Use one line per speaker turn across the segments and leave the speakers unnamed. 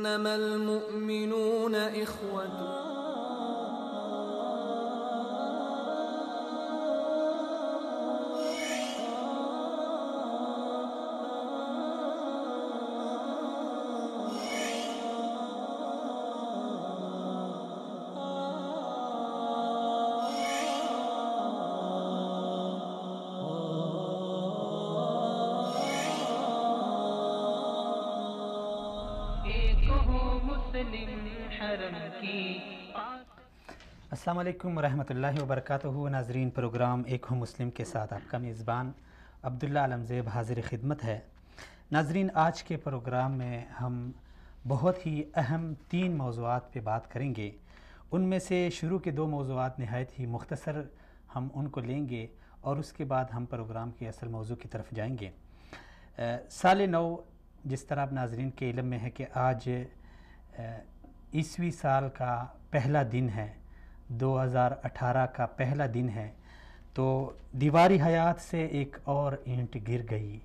إنما المؤمنون إخوة.
السلام علیکم ورحمۃ اللہ وبرکاتہ. ناظرین، پروگرام ایک ہوں مسلم کے ساتھ آپ کا میزبان عبداللہ علمزیب حاضر خدمت ہے. ناظرین، آج کے پروگرام میں ہم بہت ہی اہم 3 موضوعات پہ بات کریں گے. ان میں سے شروع کے 2 موضوعات نہایت ہی مختصر ہم ان کو لیں گے اور اس کے بعد ہم پروگرام کے اصل موضوع کی طرف جائیں گے. سال نو، جس طرح آپ ناظرین کے علم میں ہے کہ آج عیسوی سال کا پہلا دن ہے، 2018 کا پہلا دن ہے، تو دیواری حیات سے ایک اور اینٹ گر گئی،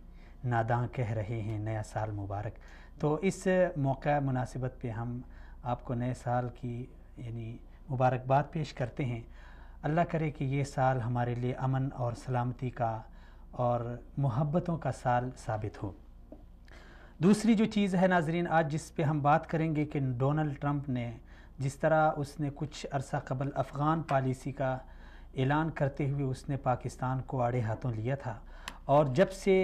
ناداں کہہ رہے ہیں نیا سال مبارک. تو اس موقع مناسبت پہ ہم آپ کو نئے سال کی مبارکباد پیش کرتے ہیں. اللہ کرے کہ یہ سال ہمارے لیے امن اور سلامتی کا اور محبتوں کا سال ثابت ہو. دوسری جو چیز ہے ناظرین آج جس پہ ہم بات کریں گے کہ ڈونلڈ ٹرمپ نے جس طرح اس نے کچھ عرصہ قبل افغان پالیسی کا اعلان کرتے ہوئے اس نے پاکستان کو آڑے ہاتھوں لیا تھا، اور جب سے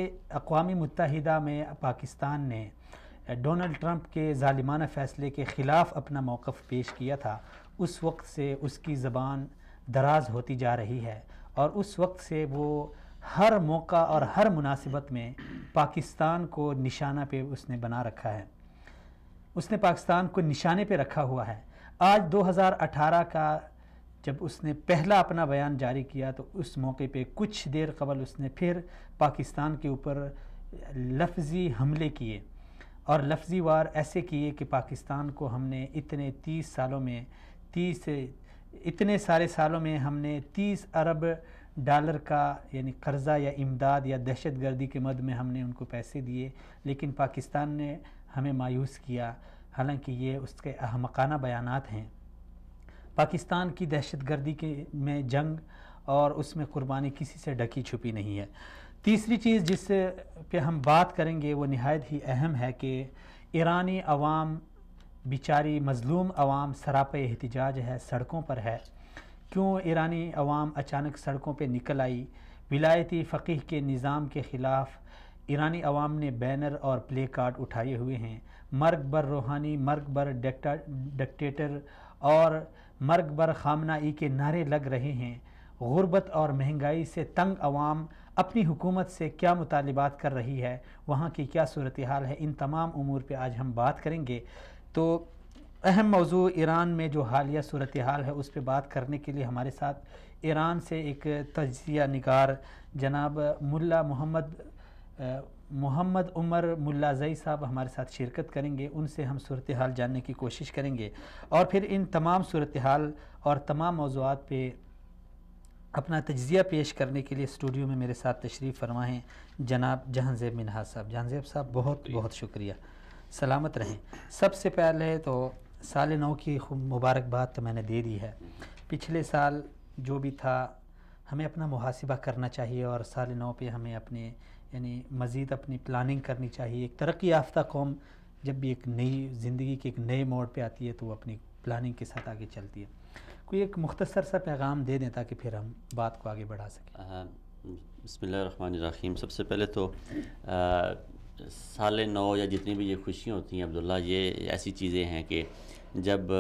اقوام متحدہ میں پاکستان نے ڈونلڈ ٹرمپ کے ظالمانہ فیصلے کے خلاف اپنا موقف پیش کیا تھا، اس وقت سے اس کی زبان دراز ہوتی جا رہی ہے، اور اس وقت سے وہ ہر موقع اور ہر مناسبت میں پاکستان کو نشانہ پہ اس نے بنا رکھا ہے. اس نے پاکستان کو نشانے پہ رکھا ہوا ہے. آج 2018 کا جب اس نے پہلا اپنا بیان جاری کیا تو اس موقع پہ کچھ دیر قبل اس نے پھر پاکستان کے اوپر لفظی حملے کیے، اور لفظی وار ایسے کیے کہ پاکستان کو ہم نے اتنے سارے سالوں میں ہم نے 30 ارب ڈالر کا قرضہ یا امداد یا دہشت گردی کے مد میں ہم نے ان کو پیسے دیے، لیکن پاکستان نے ہمیں مایوس کیا. حالانکہ یہ اس کے احمقانہ بیانات ہیں. پاکستان کی دہشت گردی میں جنگ اور اس میں قربانی کسی سے ڈکی چھپی نہیں ہے. تیسری چیز جس پہ ہم بات کریں گے وہ نہایت ہی اہم ہے کہ ایرانی عوام، بیچاری مظلوم عوام سراپے احتجاج ہے، سڑکوں پر ہے. کیوں ایرانی عوام اچانک سڑکوں پہ نکل آئی؟ ولایتی فقیہ کے نظام کے خلاف ایرانی عوام نے بینر اور پلے کارڈ اٹھائے ہوئے ہیں. مرگ بر روحانی، مرگ بر ڈکٹیٹر اور مرگ بر خامنہ ای کے نعرے لگ رہے ہیں. غربت اور مہنگائی سے تنگ عوام اپنی حکومت سے کیا مطالبات کر رہی ہے، وہاں کی کیا صورتحال ہے، ان تمام امور پہ آج ہم بات کریں گے. تو اہم موضوع ایران میں جو حالیہ صورتحال ہے اس پہ بات کرنے کے لیے ہمارے ساتھ ایران سے ایک تجزیہ نگار جناب ملا محمد عمر ملازئی صاحب ہمارے ساتھ شرکت کریں گے. ان سے ہم صورتحال جاننے کی کوشش کریں گے، اور پھر ان تمام صورتحال اور تمام موضوعات پہ اپنا تجزیہ پیش کرنے کے لیے اسٹوڈیو میں میرے ساتھ تشریف فرما ہیں جناب جہانزیب منہاج صاحب. جہانزیب صاحب بہت بہت شکریہ، سلامت رہیں. سب سے پہلے تو سال نو کی مبارکباد تو میں نے دے دی ہے. پچھلے سال جو بھی تھا ہمیں اپنا محاسبہ کرنا چاہیے، اور سال نو پہ ہمیں اپنے مزید اپنی پلاننگ کرنی چاہیے. ایک ترقی یافتہ قوم جب بھی ایک نئی زندگی کے ایک نئے موڑ پہ آتی ہے تو وہ اپنی پلاننگ کے ساتھ آگے چلتی ہے. کوئی ایک مختصر سا پیغام دے دیں تاکہ پھر ہم بات کو آگے بڑھا سکیں.
بسم اللہ الرحمن الرحیم. سب سے پہلے تو سال نو یا جتنی بھی یہ خوشیاں ہوتی ہیں عبداللہ، یہ ایسی چیزیں ہیں کہ جب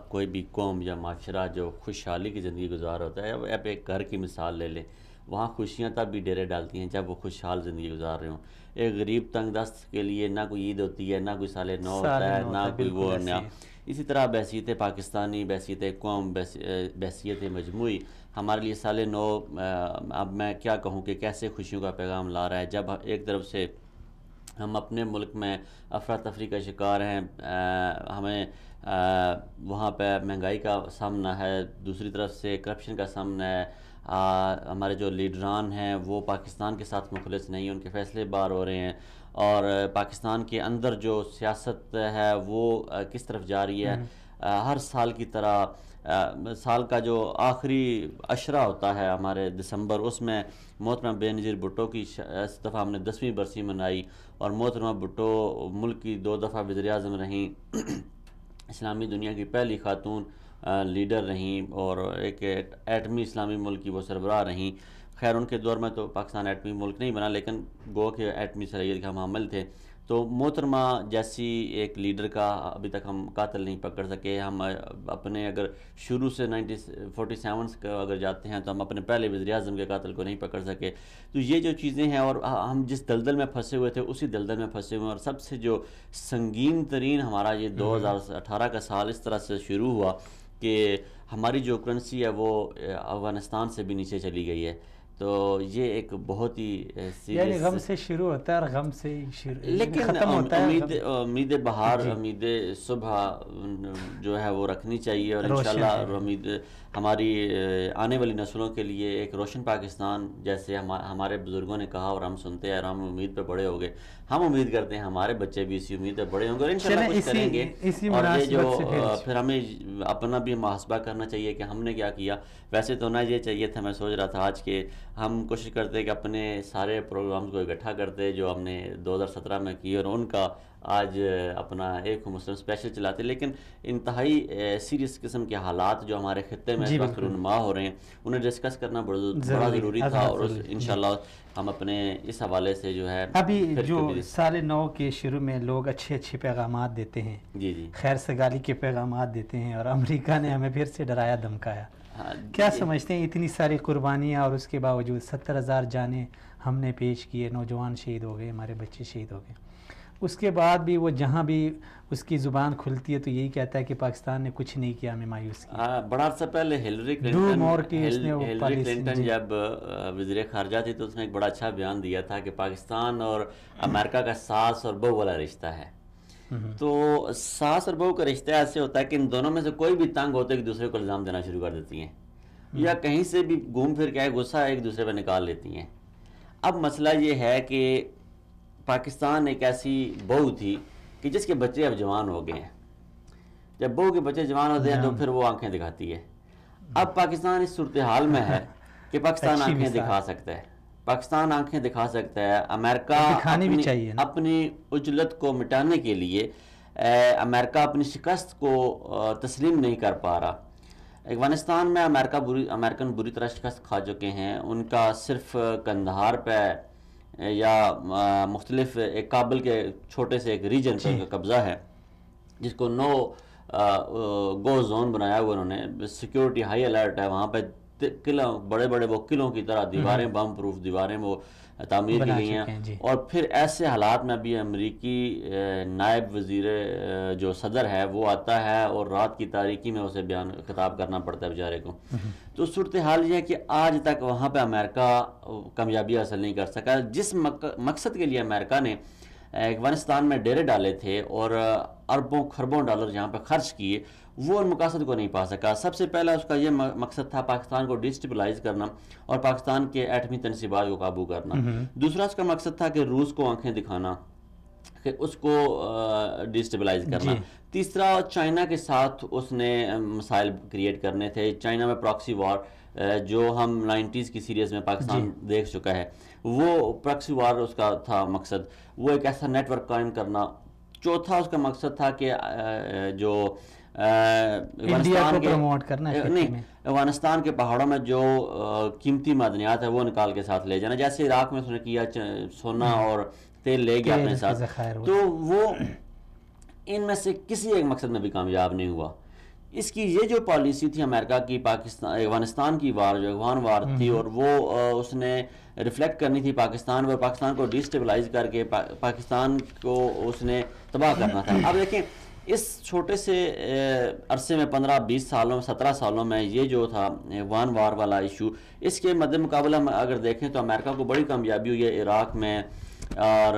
کوئی بھی قوم یا معاشرہ جو خوشحالی کی زندگی گزار ہوتا ہے، اب ایک گھر کی مثال لے لیں، وہاں خوشیاں تب بھی ڈیرے ڈالتی ہیں جب وہ خوشحال زندگی گزار رہے ہوں. ایک غریب تنگ دست کے لیے نہ کوئی عید ہوتی ہے، نہ کوئی سال نو ہوتا ہے، نہ کوئی وہ نیا. اسی طرح بحثیت پاکستانی، بحثیت قوم، بحثیت مجموعی ہمارے لیے سال نو، اب میں کیا کہوں کہ کیسے خوشیوں کا پیغام لا رہا ہے. جب ایک طرف سے ہم اپنے ملک میں افراتفری کا شکار ہیں، ہمیں وہاں پہ مہنگائی کا سامنا ہے، دوسری طرف سے کرپشن کا سامنا ہے، ہمارے جو لیڈران ہیں وہ پاکستان کے ساتھ مخلص نہیں ہیں، ان کے فیصلے بار ہو رہے ہیں، اور پاکستان کے اندر جو سیاست ہے وہ کس طرف جا رہی ہے. ہر سال کی طرح سال کا جو آخری عشرہ ہوتا ہے ہمارے دسمبر، اس میں محترمہ بے نظیر بھٹو کی اس دفعہ ہم نے 10ویں برسی منائی، اور محترمہ بھٹو ملک کی 2 دفعہ وزیر اعظم رہیں، اسلامی دنیا کی پہلی خاتون لیڈر رہیں، اور ایک ایٹمی اسلامی ملک کی وہ سربراہ رہیں. خیر ان کے دور میں تو پاکستان ایٹمی ملک نہیں بنا، لیکن گو کہ ایٹمی صلاحیت کا ہم حامل تھے. تو محترمہ جیسی ایک لیڈر کا ابھی تک ہم قاتل نہیں پکڑ سکے. ہم اپنے اگر شروع سے 1947 کا اگر جاتے ہیں تو ہم اپنے پہلے وزیر اعظم کے قاتل کو نہیں پکڑ سکے. تو یہ جو چیزیں ہیں، اور ہم جس دلدل میں پھنسے ہوئے تھے اسی دلدل میں پھنسے ہوئے ہیں. اور سب سے جو سنگین ترین ہمارا یہ 2018 کا سال اس طرح سے شروع ہوا کہ ہماری جو کرنسی ہے وہ افغانستان سے بھی نیچے چلی گئی ہے. تو یہ ایک بہت ہی
یعنی غم سے شروع ہوتا ہے اور غم سے
لیکن
ختم ہوتا ہے.
امید بہار، امید صبح جو ہے وہ رکھنی چاہیے، اور انشاءاللہ امید ہماری آنے والی نسلوں کے لیے ایک روشن پاکستان، جیسے ہمارے بزرگوں نے کہا اور ہم سنتے ہیں اور ہم امید پہ بڑے ہو گئے. ہم امید کرتے ہیں ہمارے بچے بھی اسی امید پہ بڑے ہوں گے اور انشاءاللہ کچھ کریں گے. اور یہ جو پھر ہمیں اپنا بھی محاسبہ کرنا چاہیے کہ ہم نے کیا کیا. ویسے تو نہ یہ چاہیے تھا، میں سوچ رہا تھا آج کہ ہم کوشش کرتے کہ اپنے سارے پروگرامز کو اکٹھا کرتے جو ہم نے 2017 میں کیے اور ان کا آج اپنا ایک مسلم اسپیشل چلاتے. لیکن انتہائی سیریس قسم کے حالات جو ہمارے خطے میں اس وقت رونما ہو رہے ہیں انہیں ڈسکس کرنا بڑا ضروری تھا. اور انشاءاللہ ہم اپنے اس حوالے سے جو ہے
ابھی جو سال نو کے شروع میں لوگ اچھے پیغامات دیتے ہیں،
جی
خیر سگالی کے پیغامات دیتے ہیں، اور امریکہ نے ہمیں پھر سے ڈرایا دھمکایا. کیا سمجھتے ہیں اتنی ساری قربانیاں اور اس کے باوجود 70,000 جانیں ہم نے پیش کیے، نوجوان شہید ہو گئے، ہمارے بچے شہید ہو گئے، اس کے بعد بھی وہ جہاں بھی اس کی زبان کھلتی ہے تو یہی کہتا ہے کہ پاکستان نے کچھ نہیں کیا، ہمیں مایوس کیا.
بڑا عرصہ پہلے ہلری کلنٹن جب وزیر خارجہ تھی تو اس نے ایک بڑا اچھا بیان دیا تھا کہ پاکستان اور امریکہ کا ساس اور بہو والا رشتہ ہے. تو ساس اور بہو کا رشتہ ایسے ہوتا ہے کہ ان دونوں میں سے کوئی بھی تنگ ہوتے ایک دوسرے کو الزام دینا شروع کر دیتی ہیں، یا کہیں سے بھی گھوم پھر کے غصہ ایک دوسرے پہ نکال لیتی ہیں. اب مسئلہ یہ ہے کہ پاکستان ایک ایسی بہو تھی کہ جس کے بچے اب جوان ہو گئے ہیں. جب بہو کے بچے جوان ہوتے ہیں تو پھر وہ آنکھیں دکھاتی ہے. اب پاکستان اس صورتحال میں ہے کہ پاکستان آنکھیں دکھا سکتا ہے، پاکستان آنکھیں دکھا سکتا ہے. امریکہ اپنی عجلت کو مٹانے کے لیے امریکہ اپنی شکست کو تسلیم نہیں کر پا رہا. افغانستان میں امریکن بری طرح شکست کھا چکے ہیں. ان کا صرف قندھار پہ یا مختلف ایک کابل کے چھوٹے سے ایک ریجن پہ قبضہ ہے جس کو نو گو زون بنایا ہوا انہوں نے. سیکیورٹی ہائی الرٹ ہے وہاں پہ. قلعوں بڑے وہ قلعوں کی طرح دیواریں، بم پروف دیواریں وہ تعمیر کی گئی ہیں. اور پھر ایسے حالات میں ابھی امریکی نائب وزیر جو صدر ہے وہ آتا ہے اور رات کی تاریکی میں اسے بیان خطاب کرنا پڑتا ہے بیچارے کو. تو صورتحال یہ ہے کہ آج تک وہاں پہ امریکہ کامیابی حاصل نہیں کر سکا. جس مقصد کے لیے امریکہ نے افغانستان میں ڈیرے ڈالے تھے اور اربوں خربوں ڈالر جہاں پہ خرچ کیے، وہ ان مقاصد کو نہیں پا سکا. سب سے پہلا اس کا یہ مقصد تھا پاکستان کو ڈیسٹیبلائز کرنا اور پاکستان کے ایٹمی تنصیبات کو قابو کرنا. دوسرا اس کا مقصد تھا کہ روس کو آنکھیں دکھانا، کہ اس کو ڈیسٹیبلائز کرنا. تیسرا چائنا کے ساتھ اس نے مسائل کریٹ کرنے تھے. چائنا میں پراکسی وار جو ہم 90s کی سیریز میں پاکستان دیکھ چکا ہے، وہ پراکسی وار اس کا تھا مقصد. وہ ایک ایسا نیٹ ورک قائم کرنا. چوتھا اس کا مقصد تھا کہ جو افغانستان کے پہاڑوں میں جو قیمتی معدنیات ہے وہ نکال کے ساتھ لے جانا، جیسے عراق میں اس نے کیا، سونا اور تیل لے گیا اپنے ساتھ. تو وہ ان میں سے کسی ایک مقصد میں بھی کامیاب نہیں ہوا. اس کی یہ جو پالیسی تھی امریکہ کی افغانستان کی وار جو افغان وار تھی، اور وہ اس نے ریفلیکٹ کرنی تھی پاکستان پر، پاکستان کو ڈیسٹیبلائز کر کے پاکستان کو اس نے تباہ کرنا تھا. اب دیکھیں اس چھوٹے سے عرصے میں 15-20 سالوں 17 سالوں میں یہ جو تھا افغان وار والا ایشو، اس کے مد مقابلہ میں اگر دیکھیں تو امریکہ کو بڑی کامیابی ہوئی ہے عراق میں اور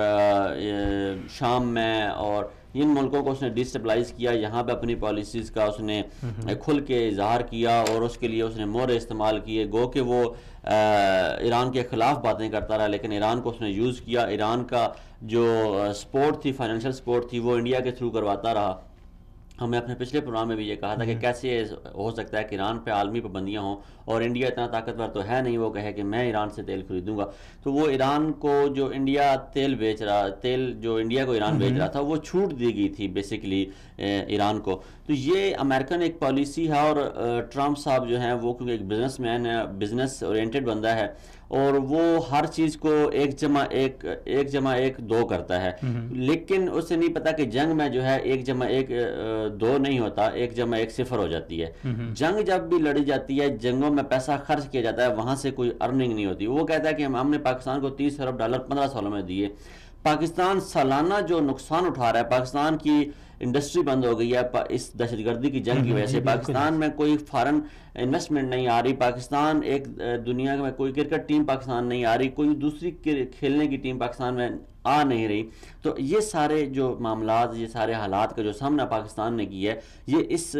شام میں، اور ان ملکوں کو اس نے ڈیسٹیبلائز کیا. یہاں پہ اپنی پالیسیز کا اس نے کھل کے اظہار کیا اور اس کے لیے اس نے مورے استعمال کیے. گو کہ وہ ایران کے خلاف باتیں کرتا رہا لیکن ایران کو اس نے یوز کیا. ایران کا جو سپورٹ تھی، فائنینشیل سپورٹ تھی، وہ انڈیا کے تھرو کرواتا رہا. ہم نے اپنے پچھلے پروگرام میں بھی یہ کہا تھا کہ کیسے ہو سکتا ہے کہ ایران پہ عالمی پابندیاں ہوں اور انڈیا اتنا طاقتور تو ہے نہیں وہ کہے کہ میں ایران سے تیل خریدوں گا. تو وہ ایران کو جو انڈیا تیل جو انڈیا کو ایران بیچ رہا تھا وہ چھوٹ دی گئی تھی بیسیکلی ایران کو. تو یہ امریکن ایک پالیسی ہے. اور ٹرمپ صاحب جو ہیں وہ کیونکہ ایک بزنس مین ہے، بزنس اورینٹڈ بندہ ہے، اور وہ ہر چیز کو 1+1=2 کرتا ہے. لیکن اسے نہیں پتا کہ جنگ میں جو ہے 1+1=2 نہیں ہوتا، 1+1=0 ہو جاتی ہے. جنگ جب بھی لڑی جاتی ہے، جنگوں میں پیسہ خرچ کیا جاتا ہے، وہاں سے کوئی ارننگ نہیں ہوتی. وہ کہتا ہے کہ ہم نے پاکستان کو $30 ارب 15 سالوں میں دیے. پاکستان سالانہ جو نقصان اٹھا رہا ہے، پاکستان کی انڈسٹری بند ہو گئی ہے اس دہشت گردی کی جنگ کی وجہ سے. پاکستان میں کوئی فارن انویسٹمنٹ نہیں آ رہی. پاکستان ایک دنیا میں کوئی کرکٹ ٹیم پاکستان نہیں آ رہی، کوئی دوسری کھیلنے کی ٹیم پاکستان میں آ نہیں رہی. تو یہ سارے جو معاملات، یہ سارے حالات کا جو سامنا پاکستان نے کیا ہے، یہ اس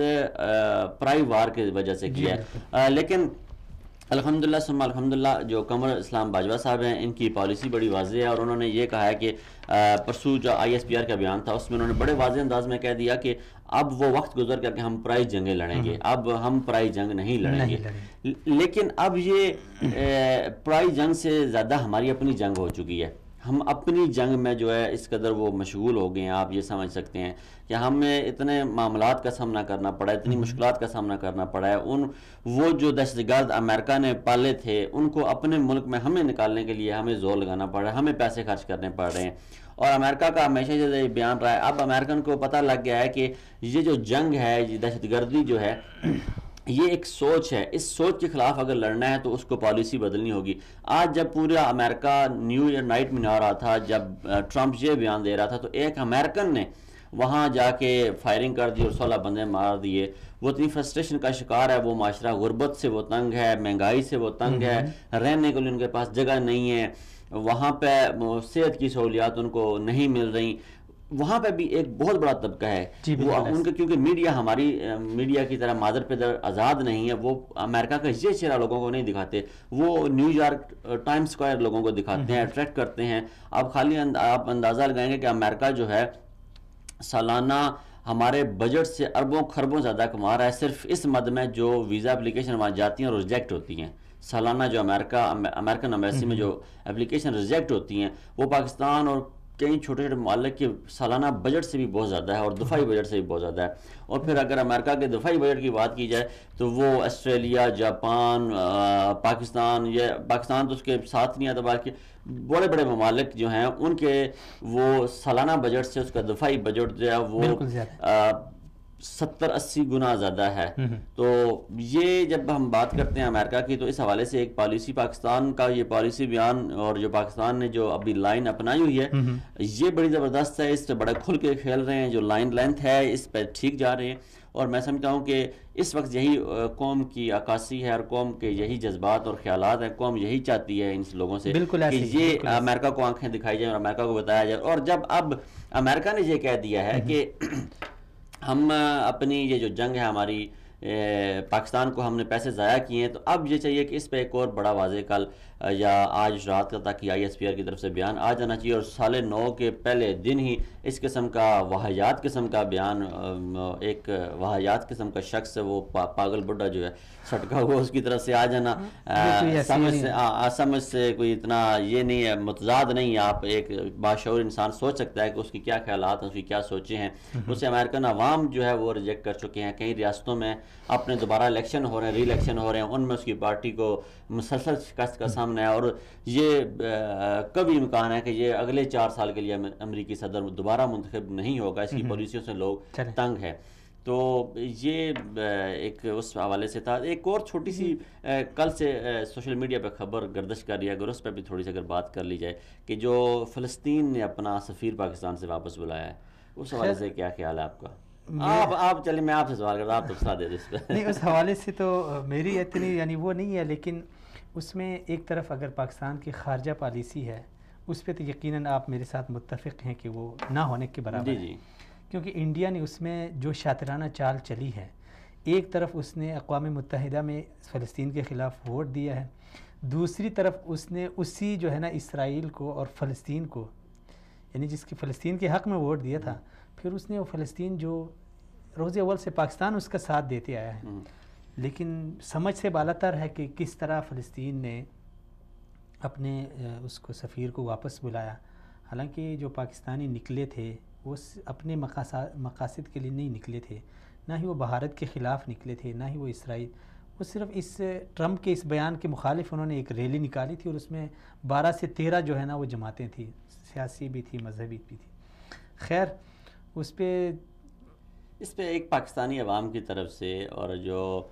پرائی وار کی وجہ سے کیا ہے. لیکن الحمدللہ ثم الحمدللہ جو قمر اسلام باجوہ صاحب ہیں، ان کی پالیسی بڑی واضح ہے. اور انہوں نے یہ کہا ہے کہ پرسوں جو ISPR کا بیان تھا اس میں انہوں نے بڑے واضح انداز میں کہہ دیا کہ اب وہ وقت گزر کر کے ہم پرائی جنگیں لڑیں گے، اب ہم پرائی جنگ نہیں لڑیں گے. لیکن اب یہ پرائی جنگ سے زیادہ ہماری اپنی جنگ ہو چکی ہے. ہم اپنی جنگ میں جو ہے اس قدر وہ مشغول ہو گئے ہیں. آپ یہ سمجھ سکتے ہیں کہ ہمیں اتنے معاملات کا سامنا کرنا پڑا ہے، اتنی مشکلات کا سامنا کرنا پڑا ہے. وہ جو دہشت گرد امریکہ نے پالے تھے ان کو اپنے ملک میں ہمیں نکالنے کے لیے ہمیں زور لگانا پڑ رہا ہے، ہمیں پیسے خرچ کرنے پڑ رہے ہیں. اور امریکہ کا ہمیشہ سے یہ بیان رہا ہے. اب امریکن کو پتہ لگ گیا ہے کہ یہ جو جنگ ہے، یہ دہشت گردی جو ہے، یہ ایک سوچ ہے. اس سوچ کے خلاف اگر لڑنا ہے تو اس کو پالیسی بدلنی ہوگی. آج جب پورا امریکہ نیو ایئر نائٹ منا رہا تھا، جب ٹرمپ یہ بیان دے رہا تھا، تو ایک امریکن نے وہاں جا کے فائرنگ کر دی اور 16 بندے مار دیے. وہ اتنی فرسٹریشن کا شکار ہے وہ معاشرہ، غربت سے وہ تنگ ہے، مہنگائی سے وہ تنگ ہے، رہنے کے لیے ان کے پاس جگہ نہیں ہے، وہاں پہ صحت کی سہولیات ان کو نہیں مل رہی. وہاں پہ بھی ایک بہت بڑا طبقہ ہے وہ ان کے، کیونکہ میڈیا ہماری میڈیا کی طرح مادر پدر آزاد نہیں ہے. وہ امریکہ کا یہ چہرہ لوگوں کو نہیں دکھاتے، وہ نیو یارک ٹائم اسکوائر لوگوں کو دکھاتے ہیں، اٹریکٹ کرتے ہیں. اب خالی آپ اندازہ لگائیں گے کہ امریکہ جو ہے سالانہ ہمارے بجٹ سے اربوں خربوں زیادہ کما رہا ہے صرف اس مد میں جو ویزا اپلیکیشن وہاں جاتی ہیں اور ریجیکٹ ہوتی ہیں. سالانہ جو امریکن امبیسی میں جو اپلیکیشن ریجیکٹ ہوتی ہیں وہ پاکستان اور کئی چھوٹے چھوٹے ممالک کے سالانہ بجٹ سے بھی بہت زیادہ ہے اور دفاعی بجٹ سے بھی بہت زیادہ ہے. اور پھر اگر امریکہ کے دفاعی بجٹ کی بات کی جائے تو وہ آسٹریلیا، جاپان، پاکستان تو اس کے ساتھ نہیں آتا، بلکہ بڑے بڑے ممالک جو ہیں ان کے وہ سالانہ بجٹ سے اس کا دفاعی بجٹ جو ہے وہ 70-80 گنا زیادہ ہے. تو یہ جب ہم بات کرتے ہیں امریکہ کی تو اس حوالے سے ایک پالیسی پاکستان کا یہ پالیسی بیان اور جو پاکستان نے جو ابھی لائن اپنائی ہوئی ہے یہ بڑی زبردست ہے. اس سے بڑا کھل کے کھیل رہے ہیں، جو لائن لینتھ ہے اس پہ ٹھیک جا رہے ہیں. اور میں سمجھتا ہوں کہ اس وقت یہی قوم کی عکاسی ہے اور قوم کے یہی جذبات اور خیالات ہیں. قوم یہی چاہتی ہے ان لوگوں سے کہ یہ امریکہ کو آنکھیں دکھائی جائیں اور امریکہ کو بتایا جائے. اور جب اب امریکہ نے یہ کہہ دیا ہے کہ ہم اپنی یہ جو جنگ ہے ہماری پاکستان کو ہم نے پیسے ضائع کیے ہیں، تو اب یہ چاہیے کہ اس پہ ایک اور بڑا واضح کل یا آج رات کا تک ISPR کی طرف سے بیان آ جانا چاہیے. اور سال نو کے پہلے دن ہی اس قسم کا واہیات قسم کا بیان، ایک واہیات قسم کا شخص وہ پاگل بڈھا جو ہے سٹکا ہوا اس کی طرف سے آ جانا. سمجھ سے کوئی اتنا یہ نہیں ہے، متضاد نہیں ہے. آپ ایک باشعور انسان سوچ سکتا ہے کہ اس کی کیا خیالات ہیں، اس کی کیا سوچیں ہیں. اسے امریکن عوام جو ہے وہ ریجیکٹ کر چکے ہیں. کئی ریاستوں میں اپنے دوبارہ الیکشن ہو رہے ہیں، ری الیکشن ہو رہے ہیں، ان میں اس کی پارٹی کو مسلسل شکست کا سامنا ہے. اور یہ کبھی امکان ہے کہ یہ اگلے 4 سال کے لیے امریکی صدر دوبارہ منتخب نہیں ہوگا. اس کی پالیسیوں سے لوگ تنگ ہے. تو یہ ایک اس حوالے سے تھا. ایک اور چھوٹی سی کل سے سوشل میڈیا پہ خبر گردش کر رہی ہے، اگر اس پہ بھی تھوڑی سی اگر بات کر لی جائے کہ جو فلسطین نے اپنا سفیر پاکستان سے واپس بلایا ہے، اس حوالے سے کیا خیال ہے آپ کا؟ آپ چلیں میں آپ سے سوال کرتا ہوں، آپ تفصیل دے دیں اس پہ.
نہیں، اس حوالے سے تو میری اتنی یعنی وہ نہیں ہے، لیکن اس میں ایک طرف اگر پاکستان کی خارجہ پالیسی ہے اس پہ تو یقیناً آپ میرے ساتھ متفق ہیں کہ وہ نہ ہونے کے برابر ہے.
جی
کیونکہ انڈیا نے اس میں جو شاطرانہ چال چلی ہے، ایک طرف اس نے اقوام متحدہ میں فلسطین کے خلاف ووٹ دیا ہے، دوسری طرف اس نے اسی جو ہے نا اسرائیل کو اور فلسطین کو یعنی جس کی فلسطین کے حق میں ووٹ دیا تھا، پھر اس نے وہ فلسطین جو روز اول سے پاکستان اس کا ساتھ دیتے آیا ہے، لیکن سمجھ سے بالاتر ہے کہ کس طرح فلسطین نے اپنے اس کو سفیر کو واپس بلایا. حالانکہ جو پاکستانی نکلے تھے وہ اپنے مقاصد کے لیے نہیں نکلے تھے، نہ ہی وہ بھارت کے خلاف نکلے تھے، نہ ہی وہ اسرائیل. وہ صرف اس ٹرمپ کے اس بیان کے مخالف انہوں نے ایک ریلی نکالی تھی، اور اس میں 12 سے 13 جو ہے نا وہ جماعتیں تھیں، سیاسی بھی تھی، مذہبی بھی تھی. خیر اس پہ
ایک پاکستانی عوام کی طرف سے، اور جو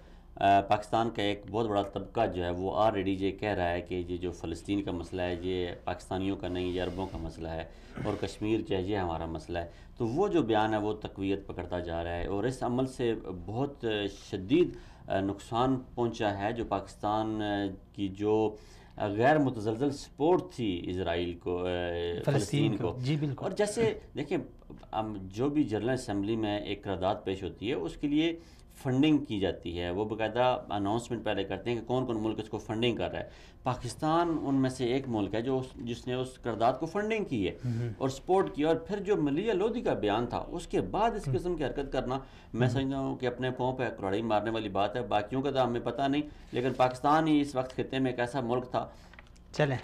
پاکستان کا ایک بہت بڑا طبقہ جو ہے وہ آلریڈی یہ کہہ رہا ہے کہ یہ جو فلسطین کا مسئلہ ہے یہ پاکستانیوں کا نہیں، یہ عربوں کا مسئلہ ہے، اور کشمیر جو ہے یہ ہمارا مسئلہ ہے. تو وہ جو بیان ہے وہ تقویت پکڑتا جا رہا ہے، اور اس عمل سے بہت شدید نقصان پہنچا ہے جو پاکستان کی جو غیر متزلزل سپورٹ تھی اسرائیل کو، فلسطین کو.
جی بالکل.
اور جیسے دیکھیں جو بھی جنرل اسمبلی میں ایک قرارداد پیش ہوتی ہے اس کے لیے فنڈنگ کی جاتی ہے، وہ باقاعدہ اناؤنسمنٹ پہلے کرتے ہیں کہ کون کون ملک اس کو فنڈنگ کر رہا ہے. پاکستان ان میں سے ایک ملک ہے جس نے اس قرارداد کو فنڈنگ کی ہے اور سپورٹ کی. اور پھر جو ملیہ لودھی کا بیان تھا اس کے بعد اس قسم کی حرکت کرنا، میں سمجھتا ہوں کہ اپنے پاؤں پہ کراڑی مارنے والی بات ہے. باقیوں کا تو ہمیں پتہ نہیں، لیکن پاکستان ہی اس وقت خطے میں ایک ایسا ملک تھا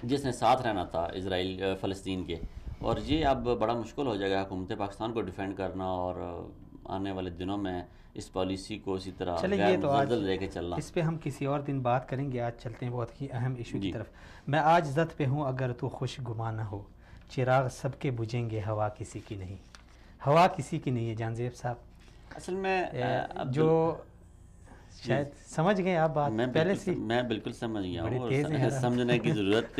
جس نے ساتھ رہنا تھا اسرائیل فلسطین کے. اور یہ اب بڑا مشکل ہو جائے گا حکومت پاکستان کو ڈیفینڈ کرنا، اور آنے والے دنوں میں اس پالیسی کو اسی طرح غیر متزلزل لے کے چلنا.
اس پہ ہم کسی اور دن بات کریں گے. آج چلتے ہیں بہت ہی اہم ایشو کی طرف. میں آج زد پہ ہوں اگر تو خوش گمان نہ ہو، چراغ سب کے بجھیں گے، ہوا کسی کی نہیں. ہوا کسی کی نہیں ہے جان زیب صاحب.
اصل میں
جو شاید سمجھ گئے آپ بات پہلے سے.
میں بالکل سمجھ گیا ہوں، اور سمجھنے کی ضرورت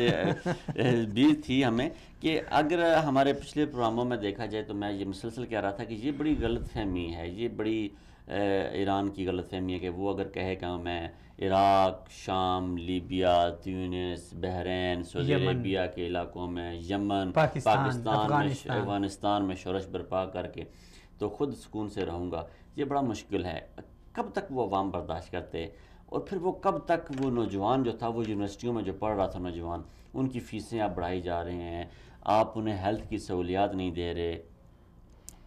بھی تھی ہمیں کہ اگر ہمارے پچھلے پروگراموں میں دیکھا جائے تو میں یہ مسلسل کہہ رہا تھا کہ یہ بڑی غلط فہمی ہے، یہ بڑی ایران کی غلط فہمی ہے کہ وہ اگر کہے کہ میں عراق، شام، لیبیا، تیونس، بحرین، سعودی عربیہ کے علاقوں میں، یمن، پاکستان، افغانستان میں شورش برپا کر کے تو خود سکون سے رہوں گا، یہ بڑا مشکل ہے. کب تک وہ عوام برداشت کرتے، اور پھر وہ کب تک وہ نوجوان جو تھا وہ یونیورسٹیوں میں جو پڑھ رہا تھا نوجوان، ان کی فیسیں آپ بڑھائی جا رہے ہیں، آپ انہیں ہیلتھ کی سہولیات نہیں دے رہے،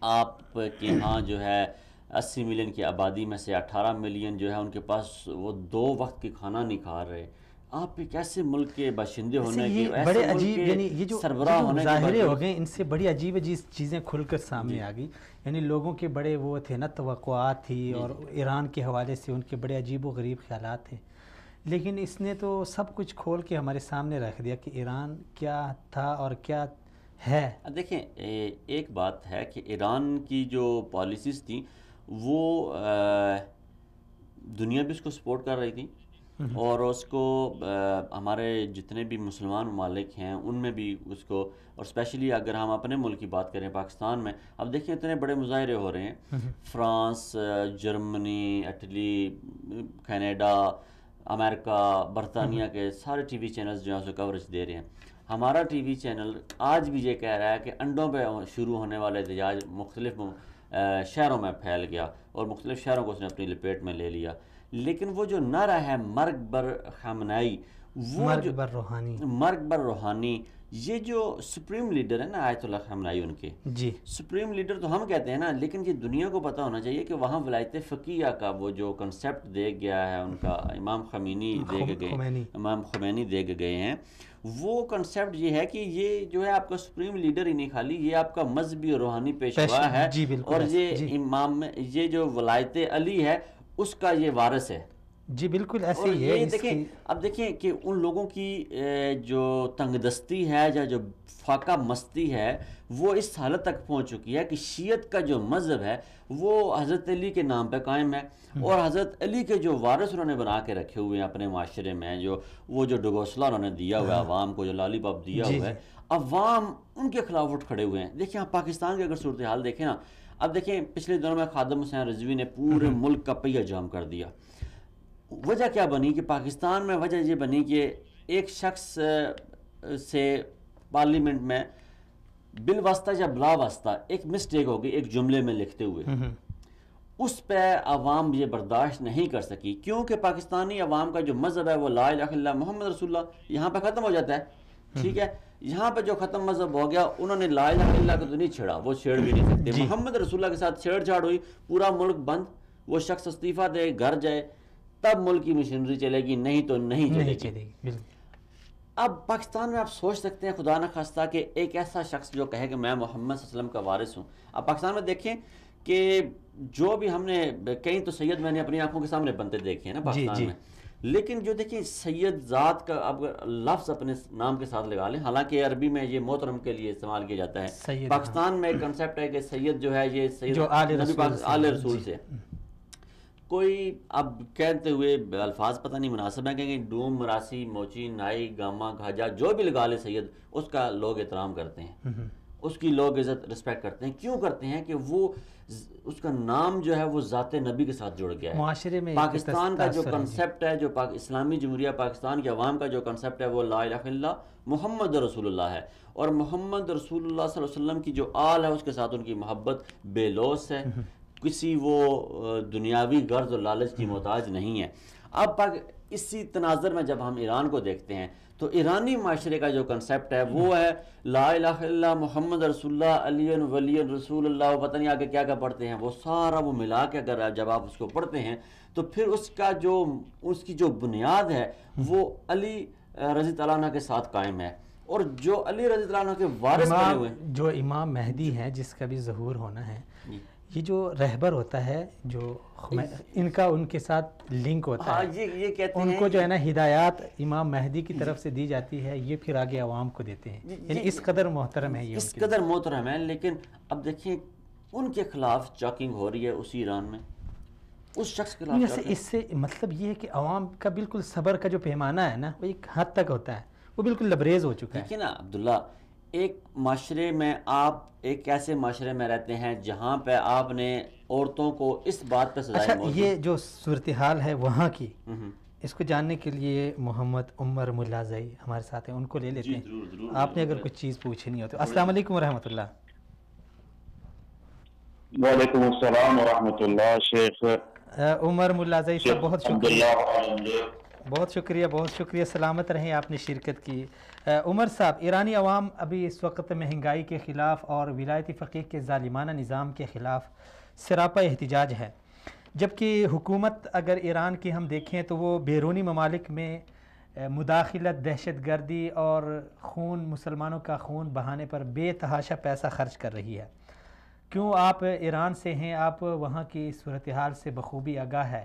آپ کے ہاں جو ہے 80 ملین کی آبادی میں سے 18 ملین جو ہے ان کے پاس وہ 2 وقت کی کھانا نہیں کھا رہے. آپ ایک ایسے ملک کے باشندے ہونے کے،
بڑے عجیب، یعنی یہ جو ظاہرے ہو گئے ان سے بڑی عجیب عجیب چیزیں کھل کر سامنے آ گئی. یعنی لوگوں کے بڑے وہ تھے نا، توقعات تھی، اور ایران کے حوالے سے ان کے بڑے عجیب و غریب خیالات تھے، لیکن اس نے تو سب کچھ کھول کے ہمارے سامنے رکھ دیا کہ ایران کیا تھا اور کیا ہے.
دیکھیں ایک بات ہے کہ ایران کی جو پالیسیز تھیں وہ دنیا بھی اس کو سپورٹ کر رہی تھی، اور اس کو ہمارے جتنے بھی مسلمان ممالک ہیں ان میں بھی اس کو، اور اسپیشلی اگر ہم اپنے ملک کی بات کریں پاکستان میں، اب دیکھیں اتنے بڑے مظاہرے ہو رہے ہیں، فرانس، جرمنی، اٹلی، کینیڈا، امریکہ، برطانیہ کے سارے ٹی وی چینلز جو ہیں اسے کوریج دے رہے ہیں. ہمارا ٹی وی چینل آج بھی یہ کہہ رہا ہے کہ انڈوں پہ شروع ہونے والے احتجاج مختلف شہروں میں پھیل گیا، اور مختلف شہروں کو اس نے اپنی لپیٹ میں لے لیا. لیکن وہ جو نعرہ ہے مرگ بر خامنائی، وہ مرگ بر روحانی، یہ جو سپریم لیڈر ہے نا آیت اللہ خامنائی، ان کے سپریم لیڈر تو ہم کہتے ہیں نا، لیکن یہ دنیا کو پتہ ہونا چاہیے کہ وہاں ولایت فقیہ کا وہ جو کنسیپٹ دے گیا ہے ان کا، امام خمینی دے کے گئے ہیں، وہ کنسیپٹ یہ ہے کہ یہ جو ہے آپ کا سپریم لیڈر ہی نہیں، خالی یہ آپ کا مذہبی اور روحانی پیشوا ہے، اور یہ امام، یہ جو ولایت علی ہے اس کا یہ وارث ہے.
جی بالکل ایسے ہی ہے.
دیکھیں اب دیکھیں کہ ان لوگوں کی جو تنگ دستی ہے یا جو فاقہ مستی ہے وہ اس حالت تک پہنچ چکی ہے کہ شیعت کا جو مذہب ہے وہ حضرت علی کے نام پہ قائم ہے، اور حضرت علی کے جو وارث انہوں نے بنا کے رکھے ہوئے ہیں اپنے معاشرے میں، وہ جو ڈگوسلہ انہوں نے دیا ہوا ہے عوام کو، جو لالی پاپ دیا ہوا ہے، عوام ان کے خلاف اٹھ کھڑے ہوئے ہیں. دیکھیں آپ پاکستان کی اگر صورتحال دیکھیں نا، اب دیکھیں پچھلے دنوں میں خادم حسین رضوی نے پورے ملک کا پہیہ جام کر دیا. وجہ کیا بنی کہ پاکستان میں وجہ یہ بنی کہ ایک شخص سے پارلیمنٹ میں بالواسطہ یا بلا واسطہ ایک مسٹیک ہو گئی ایک جملے میں لکھتے ہوئے، اس پہ عوام یہ برداشت نہیں کر سکی، کیونکہ پاکستانی عوام کا جو مذہب ہے وہ لا الہ الا اللہ محمد رسول اللہ، یہاں پہ ختم ہو جاتا ہے. ٹھیک ہے. یہاں پہ جو ختم مذہب ہو گیا, انہوں نے لا الہ الا اللہ کو تو نہیں چھیڑا, وہ چھیڑ بھی نہیں سکتے. محمد رسول اللہ کے ساتھ چھیڑ چھاڑ ہوئی, پورا ملک بند, وہ شخص استعفیٰ دے گھر جائے تب ملک کی مشینری چلے گی, نہیں تو نہیں چلے گی. اب پاکستان میں آپ سوچ سکتے ہیں خدا نہ خواستہ کہ ایک ایسا شخص جو کہے کہ میں محمد صلی اللہ علیہ وسلم کا وارث ہوں. اب پاکستان میں دیکھیں کہ جو بھی ہم نے کہیں تو سید میں نے اپنی آنکھوں کے سامنے بنتے دیکھے ہیں نا پاکستان میں, لیکن جو دیکھیں سید ذات کا اب لفظ اپنے نام کے ساتھ لگا لیں, حالانکہ عربی میں یہ محترم کے لیے استعمال کیا جاتا ہے. پاکستان میں ایک کنسیپٹ ہے کہ سید جو ہے یہ سید آل رسول سے, کوئی اب کہتے ہوئے الفاظ پتہ نہیں مناسب ہیں, کہ ڈوم, مراسی, موچی, نائی, گاما, گھاجا جو بھی لگا لے سید, اس کا لوگ احترام کرتے ہیں, اس کی لوگ عزت رسپیکٹ کرتے ہیں. کیوں کرتے ہیں؟ کہ وہ اس کا نام جو ہے وہ ذات نبی کے ساتھ جڑ گیا ہے. معاشرے میں پاکستان کا جو کنسیپٹ ہے, جو اسلامی جمہوریہ پاکستان کے عوام کا جو کنسیپٹ ہے, وہ لا الہ الا اللہ محمد رسول اللہ ہے. اور محمد رسول اللہ صلی اللہ علیہ وسلم کی جو آل ہے اس کے ساتھ ان کی محبت بے لوث ہے, کسی وہ دنیاوی غرض اور لالچ کی محتاج نہیں ہے. اب اسی تناظر میں جب ہم ایران کو دیکھتے ہیں تو ایرانی معاشرے کا جو کنسیپٹ ہے وہ ہے لا الہ الا اللہ محمد رسول اللہ علی ولی رسول اللہ, پتہ نہیں آگے کیا کیا پڑھتے ہیں, وہ سارا وہ ملا کے اگر جب آپ اس کو پڑھتے ہیں تو پھر اس کی جو بنیاد ہے وہ علی رضی اللہ عنہ کے ساتھ قائم ہے. اور جو علی رضی اللہ عنہ کے وارث بنے ہوئے
جو امام مہدی ہے جس کا بھی ظہور ہونا ہے, یہ جو رہبر ہوتا ہے, جو ان کا ان کے ساتھ لنک ہوتا ہے,
یہ کہتے ہیں
ان کو جو ہے نا ہدایات امام مہدی کی طرف سے دی جاتی ہے, یہ پھر آگے عوام کو دیتے ہیں. یعنی اس قدر محترم ہے, یہ
اس قدر محترم ہے. لیکن اب دیکھیں ان کے خلاف چاکنگ ہو رہی ہے اسی ایران میں, اس شخص کے خلاف.
اس سے مطلب یہ ہے کہ عوام کا بالکل صبر کا جو پیمانہ ہے نا وہ ایک حد تک ہوتا ہے, وہ بالکل لبریز ہو چکا ہے.
دیکھیں نا عبداللہ, ایک معاشرے میں آپ ایک ایسے معاشرے میں رہتے ہیں جہاں پہ آپ نے عورتوں کو اس بات پہ سزائے موت.
یہ جو صورتحال ہے وہاں کی, اس کو جاننے کے لیے محمد عمر ملازئی ہمارے ساتھ ہیں, ان کو لے لیتے ہیں. آپ نے اگر کچھ چیز پوچھنی ہو تو. السلام علیکم ورحمۃ اللہ.
وعلیکم السلام ورحمۃ اللہ. شیخ
عمر ملازئی صاحب بہت شکریہ, بہت شکریہ, سلامت رہیں, آپ نے شرکت کی. عمر صاحب, ایرانی عوام ابھی اس وقت مہنگائی کے خلاف اور ولایتی فقیہ کے ظالمانہ نظام کے خلاف سراپا احتجاج ہے, جبکہ حکومت اگر ایران کی ہم دیکھیں تو وہ بیرونی ممالک میں مداخلت, دہشت گردی اور مسلمانوں کا خون بہانے پر بے تحاشا پیسہ خرچ کر رہی ہے. کیوں آپ ایران سے ہیں, آپ وہاں کی صورتحال سے بخوبی آگاہ ہے.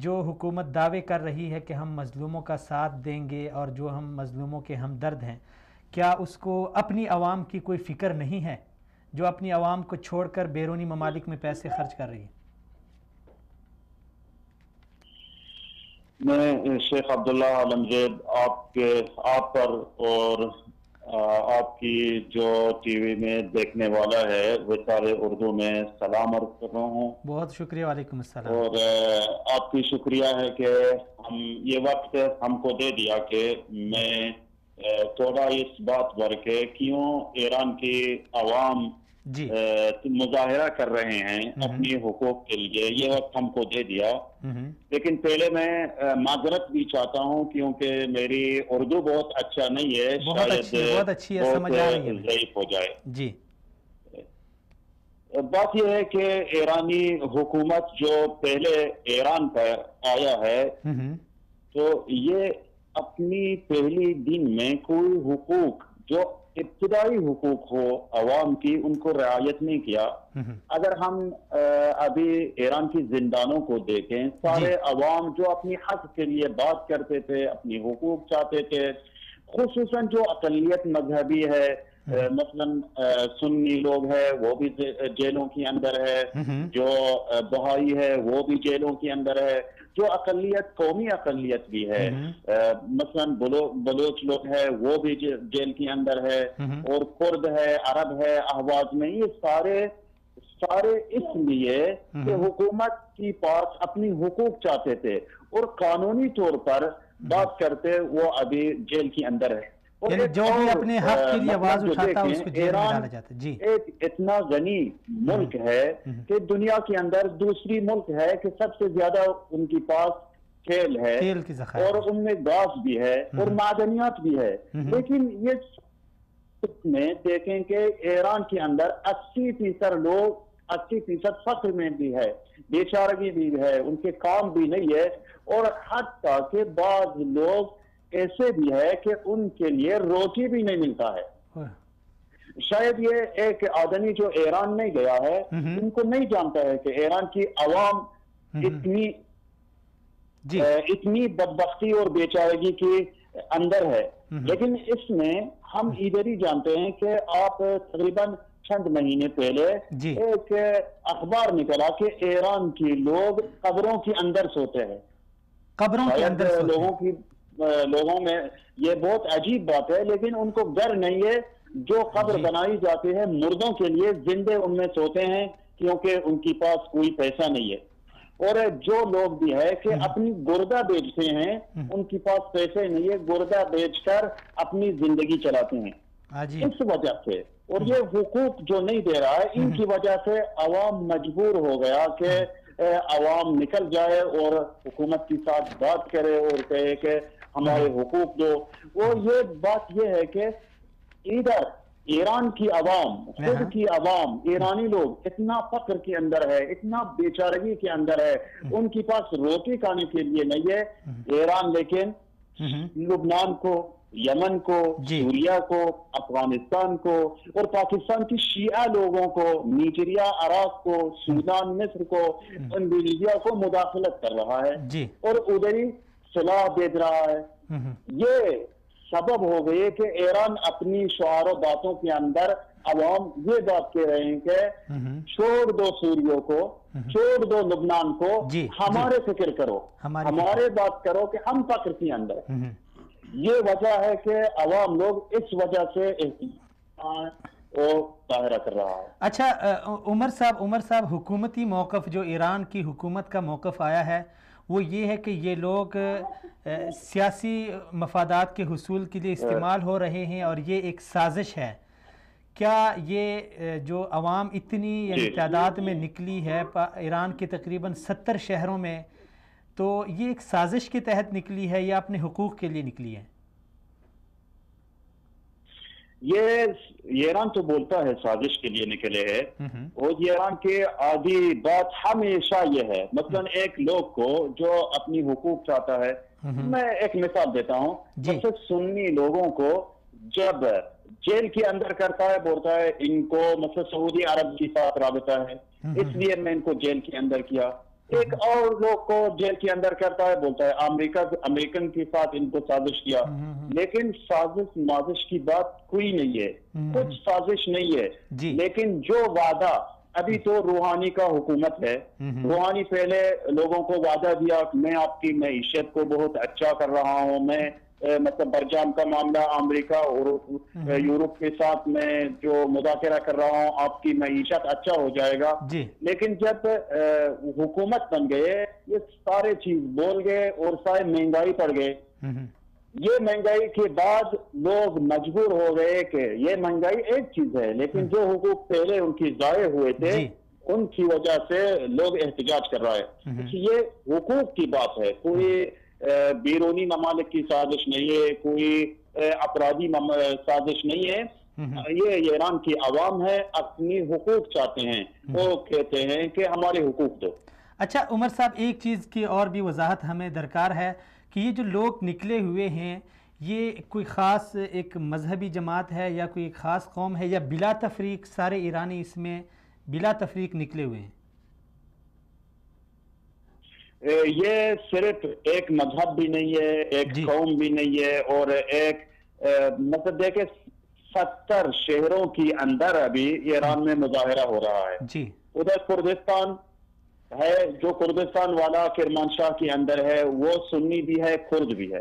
جو حکومت دعوے کر رہی ہے کہ ہم مظلوموں کا ساتھ دیں گے اور جو ہم مظلوموں کے ہمدرد ہیں, کیا اس کو اپنی عوام کی کوئی فکر نہیں ہے جو اپنی عوام کو چھوڑ کر بیرونی ممالک میں پیسے خرچ کر رہی ہے؟
میں شیخ عبداللہ عالمزید آپ پر اور آپ کی جو ٹی وی میں دیکھنے والا ہے وہ سارے اردو میں سلام عرض کر رہا ہوں.
بہت شکریہ. وعلیکم السلام.
اور آپ کی شکریہ ہے کہ ہم یہ وقت ہم کو دے دیا کہ میں تھوڑا اس بات پر کہ کیوں ایران کی عوام مظاہرہ کر رہے ہیں اپنی حقوق کے لیے, یہ وقت ہم کو دے دیا. لیکن پہلے میں معذرت بھی چاہتا ہوں کیونکہ میری اردو بہت اچھا نہیں ہے,
بہت اچھی ہے, سمجھ آ رہی ہے,
ضعیف ہو جائے.
جی,
بات یہ ہے کہ ایرانی حکومت جو پہلے ایران پر آیا ہے تو یہ اپنی پہلی دن میں کوئی حقوق جو ابتدائی حقوق ہو عوام کی ان کو رعایت نہیں کیا. اگر ہم ابھی ایران کی زندانوں کو دیکھیں, سارے عوام جو اپنی حق کے لیے بات کرتے تھے, اپنی حقوق چاہتے تھے, خصوصاً جو اقلیت مذہبی ہے, مثلاً سنی لوگ ہے وہ بھی جیلوں کے اندر ہے, جو بہائی ہے وہ بھی جیلوں کے اندر ہے, جو اقلیت قومی اقلیت بھی ہے, مثلاً بلوچ لوگ ہے وہ بھی جیل کے اندر ہے, اور کرد ہے, عرب ہے, احواز میں, یہ سارے اس لیے کہ حکومت کی پاس اپنی حقوق چاہتے تھے اور قانونی طور پر بات کرتے وہ ابھی جیل کے اندر ہے.
یعنی جو بھی اپنے حق کے لیے آواز اٹھاتا اس کو جیل میں ڈالا جاتا ہے. جی,
ایک اتنا غنی ملک ہے کہ دنیا کے اندر دوسری ملک ہے کہ سب سے زیادہ ان کے پاس تیل ہے
تیل کی ذخائر
اور ان میں گاز بھی ہے اور معدنیات بھی ہے، لیکن یہ میں دیکھیں کہ ایران کے اندر 80% لوگ 80% فقر میں بھی ہے، بیچارگی بھی ہے، ان کے کام بھی نہیں ہے، اور حتیٰ کہ بعض لوگ ایسے بھی ہے کہ ان کے لیے روٹی بھی نہیں ملتا ہے۔ شاید یہ ایک آدمی جو ایران نہیں گیا ہے ان کو نہیں جانتا ہے کہ ایران کی عوام اتنی بدبختی اور بیچارگی کے اندر ہے، لیکن اس میں ہم ادھر ہی جانتے ہیں کہ آپ تقریباً چند مہینے پہلے ایک اخبار نکلا کہ ایران کے لوگ قبروں کے اندر سوتے ہیں،
قبروں کے اندر
لوگوں میں یہ بہت عجیب بات ہے، لیکن ان کو گھر نہیں ہے، جو قبر بنائی جاتی ہے مردوں کے لیے، زندے ان میں سوتے ہیں کیونکہ ان کے پاس کوئی پیسہ نہیں ہے، اور جو لوگ بھی ہے کہ اپنی گردہ بیچتے ہیں، ان کے پاس پیسے نہیں ہے، گردہ بیچ کر اپنی زندگی چلاتے ہیں، اس وجہ سے، اور یہ حقوق جو نہیں دے رہا ہے ان کی وجہ سے عوام مجبور ہو گیا کہ عوام نکل جائے اور حکومت کے ساتھ بات کرے اور کہے کہ ہمارے حقوق دو۔ وہ یہ بات یہ ہے کہ ادھر ایران کی عوام، خود کی عوام، ایرانی لوگ اتنا فقر کے اندر ہے، اتنا بیچارگی کے اندر ہے، ان کے پاس روٹی کھانے کے لیے نہیں ہے۔ ایران لیکن لبنان کو، یمن کو، سوریا کو، افغانستان کو اور پاکستان کی شیعہ لوگوں کو، نیجیریا، عراق کو، سودان، مصر کو، انڈونیشیا کو مداخلت کر رہا ہے اور ادھر ہی سلاح بھیج رہا ہے۔ یہ سبب ہو گئی کہ ایران اپنی شعار و باتوں کے اندر عوام یہ بات کہہ رہے ہیں کہ چھوڑ دو سوریوں کو، چھوڑ دو لبنان کو، ہمارے فکر کرو، ہمارے بات کرو کہ ہم فقر کے اندر۔ یہ وجہ ہے کہ عوام لوگ اس وجہ سے ظاہرہ کر رہا ہے۔
اچھا عمر صاحب، حکومتی موقف جو ایران کی حکومت کا موقف آیا ہے وہ یہ ہے کہ یہ لوگ سیاسی مفادات کے حصول کے لیے استعمال ہو رہے ہیں اور یہ ایک سازش ہے۔ کیا یہ جو عوام اتنی یعنی تعداد میں نکلی ہے ایران کے تقریباً 70 شہروں میں، تو یہ ایک سازش کے تحت نکلی ہے یا اپنے حقوق کے لیے نکلی ہے؟
یہ ایران تو بولتا ہے سازش کے لیے نکلے ہے، اور ایران کے عادی بات ہمیشہ یہ ہے، مثلا ایک لوگ کو جو اپنی حقوق چاہتا ہے، میں ایک مثال دیتا ہوں، جیسے سنی لوگوں کو جب جیل کے اندر کرتا ہے بولتا ہے ان کو مثلا سعودی عرب کے ساتھ رابطہ ہے اس لیے میں ان کو جیل کے اندر کیا، ایک اور لوگ کو جیل کے اندر کرتا ہے بولتا ہے امریکن کے ساتھ ان کو سازش کیا، لیکن سازش مازش کی بات کوئی نہیں ہے، کچھ سازش نہیں ہے، لیکن جو وعدہ ابھی تو روحانی کا حکومت ہے، روحانی پہلے لوگوں کو وعدہ دیا میں آپ کی معیشت کو بہت اچھا کر رہا ہوں، میں مطلب برجام کا معاملہ امریکہ اور یورپ کے ساتھ میں جو مذاکرہ کر رہا ہوں آپ کی معیشت اچھا ہو جائے گا، لیکن جب حکومت بن گئے یہ سارے چیز بول گئے اور سارے مہنگائی پڑ گئے، یہ مہنگائی کے بعد لوگ مجبور ہو گئے کہ یہ مہنگائی ایک چیز ہے لیکن جو حقوق پہلے ان کی ضائع ہوئے تھے ان کی وجہ سے لوگ احتجاج کر رہا ہے۔ یہ حقوق کی بات ہے، کوئی بیرونی ممالک کی سازش نہیں ہے، کوئی افرادی سازش نہیں ہے، یہ ایران کی عوام ہے، اپنی حقوق چاہتے ہیں، وہ کہتے ہیں کہ ہمارے حقوق دو۔
اچھا عمر صاحب، ایک چیز کی اور بھی وضاحت ہمیں درکار ہے کہ یہ جو لوگ نکلے ہوئے ہیں یہ کوئی خاص ایک مذہبی جماعت ہے یا کوئی ایک خاص قوم ہے یا بلا تفریق سارے ایرانی اس میں بلا تفریق نکلے ہوئے ہیں؟
یہ صرف ایک مذہب بھی نہیں ہے، ایک قوم بھی نہیں ہے، اور ایک مطلب دیکھیں 70 شہروں کی اندر ابھی ایران میں مظاہرہ ہو رہا ہے۔ ادھر کردستان ہے، جو کردستان والا کرمانشاہ کے اندر ہے وہ سنی بھی ہے، کرد بھی ہے،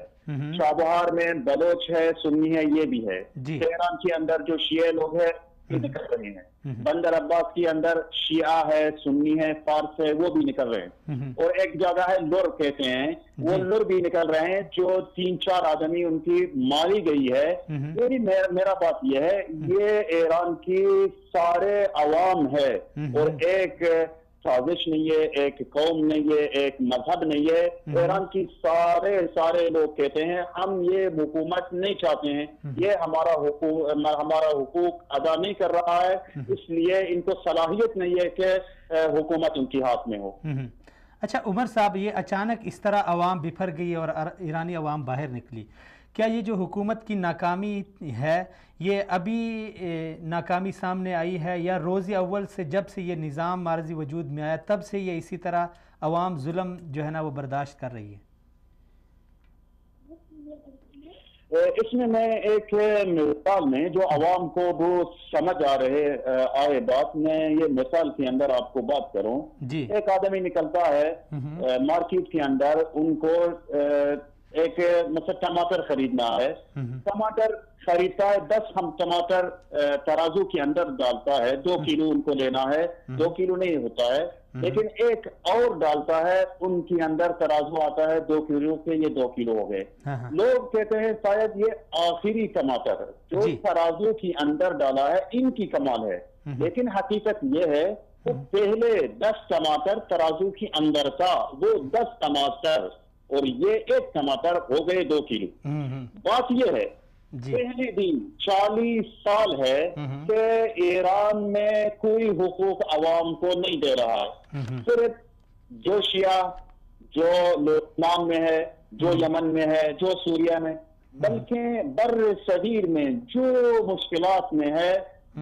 چابہار میں بلوچ ہے، سنی ہے، یہ بھی ہے، تہران کے اندر جو شیعہ لوگ ہیں نکل رہے ہیں، بندر عباس کے اندر شیعہ ہے، سنی ہے، فارس ہے، وہ بھی نکل رہے ہیں، اور ایک جگہ ہے لور کہتے ہیں، وہ لور بھی نکل رہے ہیں جو 3-4 آدمی ان کی ماری گئی ہے۔ میرا بات یہ ہے یہ ایران کی سارے عوام ہے اور ایک سازش نہیں ہے، ایک قوم نہیں ہے، ایک مذہب نہیں ہے. ایران کی سارے لوگ کہتے ہیں ہم یہ حکومت نہیں چاہتے ہیں، یہ ہمارا حقوق ادا نہیں کر رہا ہے، اس لیے ان کو صلاحیت نہیں ہے کہ حکومت ان کے ہاتھ میں ہو.
اچھا عمر صاحب، یہ اچانک اس طرح عوام بکھر گئی اور ایرانی عوام باہر نکلی، کیا یہ جو حکومت کی ناکامی ہے یہ ابھی ناکامی سامنے آئی ہے، یا روز اول سے جب سے یہ نظام معرضی وجود میں آیا تب سے یہ اسی طرح عوام ظلم جو ہے نا وہ برداشت کر رہی ہے؟
اس میں ایک مثال میں جو عوام کو وہ سمجھ آئے بات، میں یہ مثال کے اندر آپ کو بات کروں. ایک آدمی نکلتا ہے مارکیٹ کے اندر، ان کو ایک مثلا ٹماٹر خریدنا ہے، ٹماٹر خریدتا ہے 10 ہم ٹماٹر ترازو کے اندر ڈالتا ہے، 2 کلو ان کو لینا ہے، 2 کلو نہیں ہوتا ہے، لیکن ایک اور ڈالتا ہے، ان کے اندر ترازو آتا ہے 2 کلو کے، یہ 2 کلو ہو گئے. لوگ کہتے ہیں شاید یہ آخری ٹماٹر جو ترازو کے اندر ڈالا ہے ان کی کمال ہے، لیکن حقیقت یہ ہے کہ پہلے 10 ٹماٹر ترازو کے اندر تھا، وہ 10 ٹماٹر اور یہ ایک ٹماٹر ہو گئے 2 کلو. بات یہ ہے پہلے دن 40 سال ہے کہ ایران میں کوئی حقوق عوام کو نہیں دے رہا ہے. صرف جو شیعہ، جو لبنان میں ہے، جو یمن میں ہے، جو سوریہ میں، بلکہ بر صغیر میں جو مشکلات میں ہے،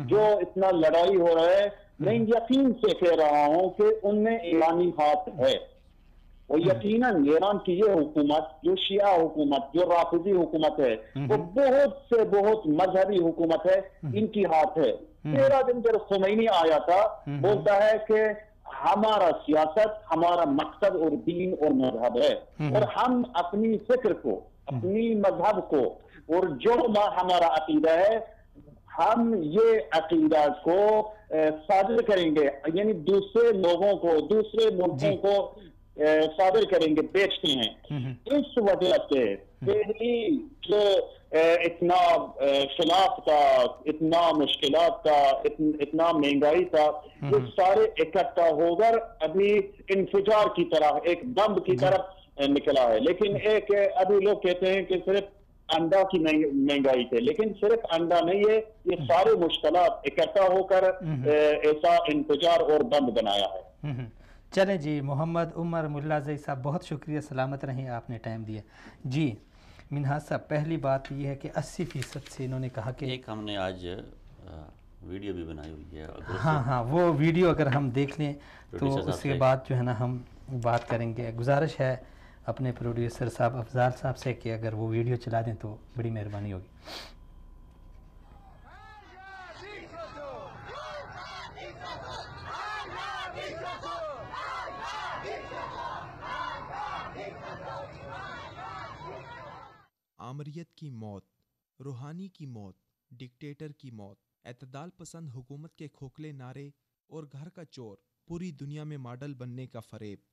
جو اتنا لڑائی ہو رہا ہے، میں یقین سے کہہ رہا ہوں کہ ان میں ایرانی ہاتھ ہے. اور یقیناً ایران کی یہ حکومت جو شیعہ حکومت، جو رافضی حکومت ہے، وہ بہت مذہبی حکومت ہے، ان کی ہاتھ ہے. 13 دن جب خمینی آیا تھا، بولتا ہے کہ ہمارا سیاست، ہمارا مقصد اور دین اور مذہب ہے، اور ہم اپنی فکر کو، اپنی مذہب کو، اور جو ہمارا عقیدہ ہے، ہم یہ عقیدہ کو صادر کریں گے، یعنی دوسرے لوگوں کو، دوسرے ملکوں کو صادر کریں گے، بیچتے ہیں. اس وجہ سے پہلی جو اتنا خلاف تھا، اتنا مشکلات تھا، اتنا مہنگائی تھا، یہ سارے اکٹھا ہو کر ابھی انفجار کی طرح، ایک بم کی طرف نکلا ہے. لیکن ایک ابھی لوگ کہتے ہیں کہ صرف انڈا کی مہنگائی تھے، لیکن صرف انڈا نہیں ہے، یہ سارے مشکلات اکٹھا ہو کر ایسا انفجار اور بم بنایا ہے.
چلیں جی، محمد عمر ملا زئی صاحب بہت شکریہ، سلامت رہیں، آپ نے ٹائم دیا. جی منہاج صاحب، پہلی بات یہ ہے کہ 80% سے انہوں نے کہا کہ
ایک ہم نے آج ویڈیو بھی بنائی ہوئی ہے.
ہاں وہ ویڈیو اگر ہم دیکھ لیں تو اس کے بعد جو ہے نا ہم بات کریں گے. گزارش ہے اپنے پروڈیوسر صاحب افضال صاحب سے کہ اگر وہ ویڈیو چلا دیں تو بڑی مہربانی ہوگی.
آمریت کی موت، روحانی کی موت، ڈکٹیٹر کی موت، اعتدال پسند حکومت کے کھوکھلے نعرے اور گھر کا چور، پوری دنیا میں ماڈل بننے کا فریب،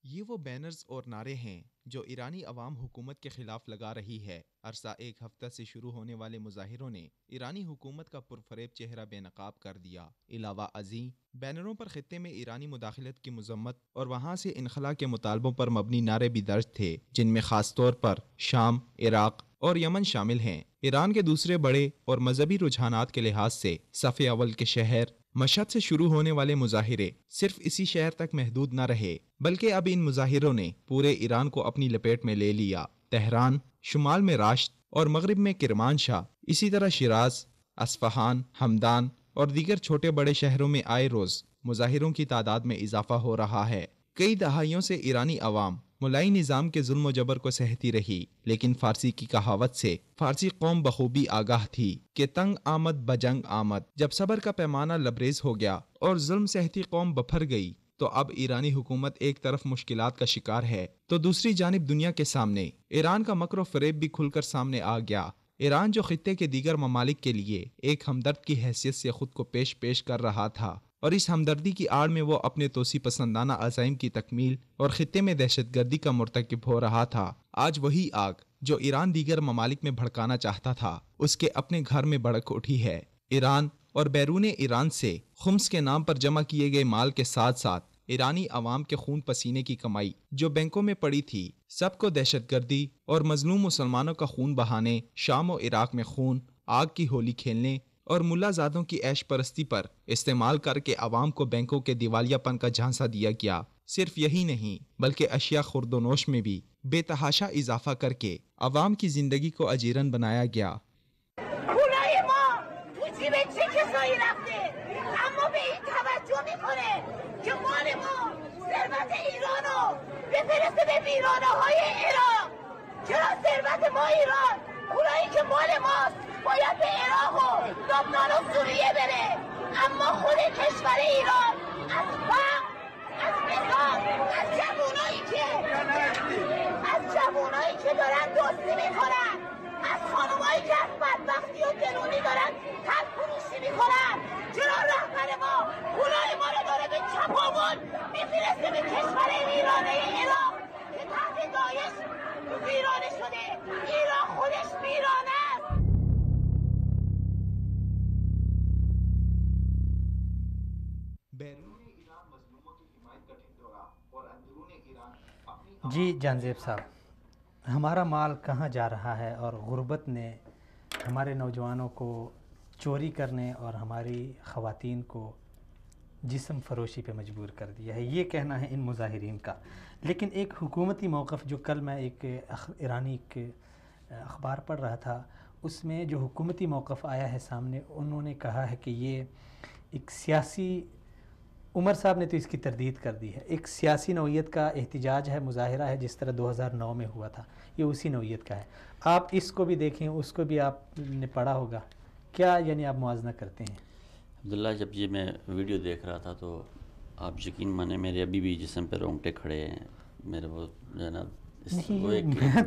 یہ وہ بینرز اور نعرے ہیں جو ایرانی عوام حکومت کے خلاف لگا رہی ہے. عرصہ ایک ہفتہ سے شروع ہونے والے مظاہروں نے ایرانی حکومت کا پرفریب چہرہ بے نقاب کر دیا. علاوہ ازیں بینروں پر خطے میں ایرانی مداخلت کی مذمت اور وہاں سے انخلاء کے مطالبوں پر مبنی نعرے بھی درج تھے، جن میں خاص طور پر شام، عراق اور یمن شامل ہیں. ایران کے دوسرے بڑے اور مذہبی رجحانات کے لحاظ سے صف اول کے شہر مشہد سے شروع ہونے والے مظاہرے صرف اسی شہر تک محدود نہ رہے، بلکہ اب ان مظاہروں نے پورے ایران کو اپنی لپیٹ میں لے لیا. تہران، شمال میں راشت اور مغرب میں کرمانشاہ، اسی طرح شیراز، اصفہان، ہمدان اور دیگر چھوٹے بڑے شہروں میں آئے روز مظاہروں کی تعداد میں اضافہ ہو رہا ہے. کئی دہائیوں سے ایرانی عوام ملائی نظام کے ظلم و جبر کو سہتی رہی، لیکن فارسی کی کہاوت سے فارسی قوم بخوبی آگاہ تھی کہ تنگ آمد بجنگ آمد. جب صبر کا پیمانہ لبریز ہو گیا اور ظلم سہتی قوم بپھر گئی تو اب ایرانی حکومت ایک طرف مشکلات کا شکار ہے تو دوسری جانب دنیا کے سامنے ایران کا مکر و فریب بھی کھل کر سامنے آ گیا. ایران جو خطے کے دیگر ممالک کے لیے ایک ہمدرد کی حیثیت سے خود کو پیش کر رہا تھا، اور اس ہمدردی کی آڑ میں وہ اپنے توسیع پسندانہ عزائم کی تکمیل اور خطے میں دہشت گردی کا مرتکب ہو رہا تھا. آج وہی آگ جو ایران دیگر ممالک میں بھڑکانا چاہتا تھا، اس کے اپنے گھر میں بھڑک اٹھی ہے. ایران اور بیرون ایران سے خمس کے نام پر جمع کیے گئے مال کے ساتھ ساتھ ایرانی عوام کے خون پسینے کی کمائی جو بینکوں میں پڑی تھی سب کو دہشت گردی اور مظلوم مسلمانوں کا خون بہانے، شام و عراق میں خون، آگ کی ہولی کھیلنے اور ملا زادوں کی عیش پرستی پر استعمال کر کے عوام کو بینکوں کے دیوالیہ پن کا جھانسا دیا گیا۔ صرف یہی نہیں بلکہ اشیاء خورد و نوش میں بھی بے تحاشا اضافہ کر کے عوام کی زندگی کو اجیرن بنایا گیا۔
پولای ما تو جیب چه کسایی رفته اما به این توجه میکنه که مال ما ثروت ایرانو بفرسته به ویرانه های عراق. چرا ثروت ما ایران پولایی که مال ماست باید به عراق و لبنان و سوریه بره، اما خود کشور ایران از فقر، از بزار، از جوانایی که دارن دزدی میکنن، از خانمایی که از بدبختی و گرونی دارن تن فروشی میکنن، چرا رهبر ما پولای ما رو داره به چپاول میفرسته به کشور ویرانه عراق که تحت داعش ویرانه شده؟ ایران خودش ویرانه است.
جی جانزیب صاحب، ہمارا مال کہاں جا رہا ہے اور غربت نے ہمارے نوجوانوں کو چوری کرنے اور ہماری خواتین کو جسم فروشی پہ مجبور کر دیا ہے، یہ کہنا ہے ان مظاہرین کا۔ لیکن ایک حکومتی موقف جو کل میں ایک ایرانی اخبار پڑھ رہا تھا، اس میں جو حکومتی موقف آیا ہے سامنے، انہوں نے کہا ہے کہ یہ ایک سیاسی، عمر صاحب نے تو اس کی تردید کر دی ہے، ایک سیاسی نوعیت کا احتجاج ہے، مظاہرہ ہے، جس طرح 2009 میں ہوا تھا، یہ اسی نوعیت کا ہے۔ آپ اس کو بھی دیکھیں، اس کو بھی آپ نے پڑھا ہوگا، کیا یعنی آپ موازنہ کرتے ہیں؟
عبداللہ، جب یہ میں ویڈیو دیکھ رہا تھا تو آپ یقین مانیں میرے ابھی بھی جسم پہ رونگٹے کھڑے ہیں، میرے وہ جو ہے نا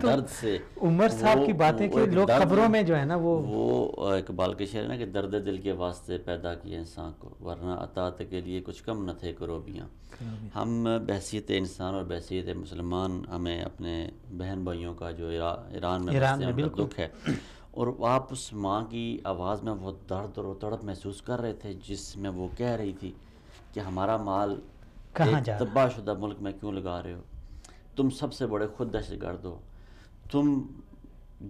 درد سے،
عمر صاحب کی باتیں کہ لوگ خبروں میں جو ہے نا
وہ اقبال کے شعر ہے نا کہ درد دل کے واسطے پیدا کیا انسان کو، ورنہ اطاعت کے لیے کچھ کم نہ تھے کروبیاں۔ ہم بحیثیت انسان اور بحیثیت مسلمان، ہمیں اپنے بہن بھائیوں کا جو ایران میں دکھ ہے، اور آپ اس ماں کی آواز میں وہ درد اور تڑپ محسوس کر رہے تھے جس میں وہ کہہ رہی تھی کہ ہمارا مال ایک تباہ شدہ ملک میں کیوں لگا رہے ہو؟ تم سب سے بڑے خود دہشت گرد ہو۔ تم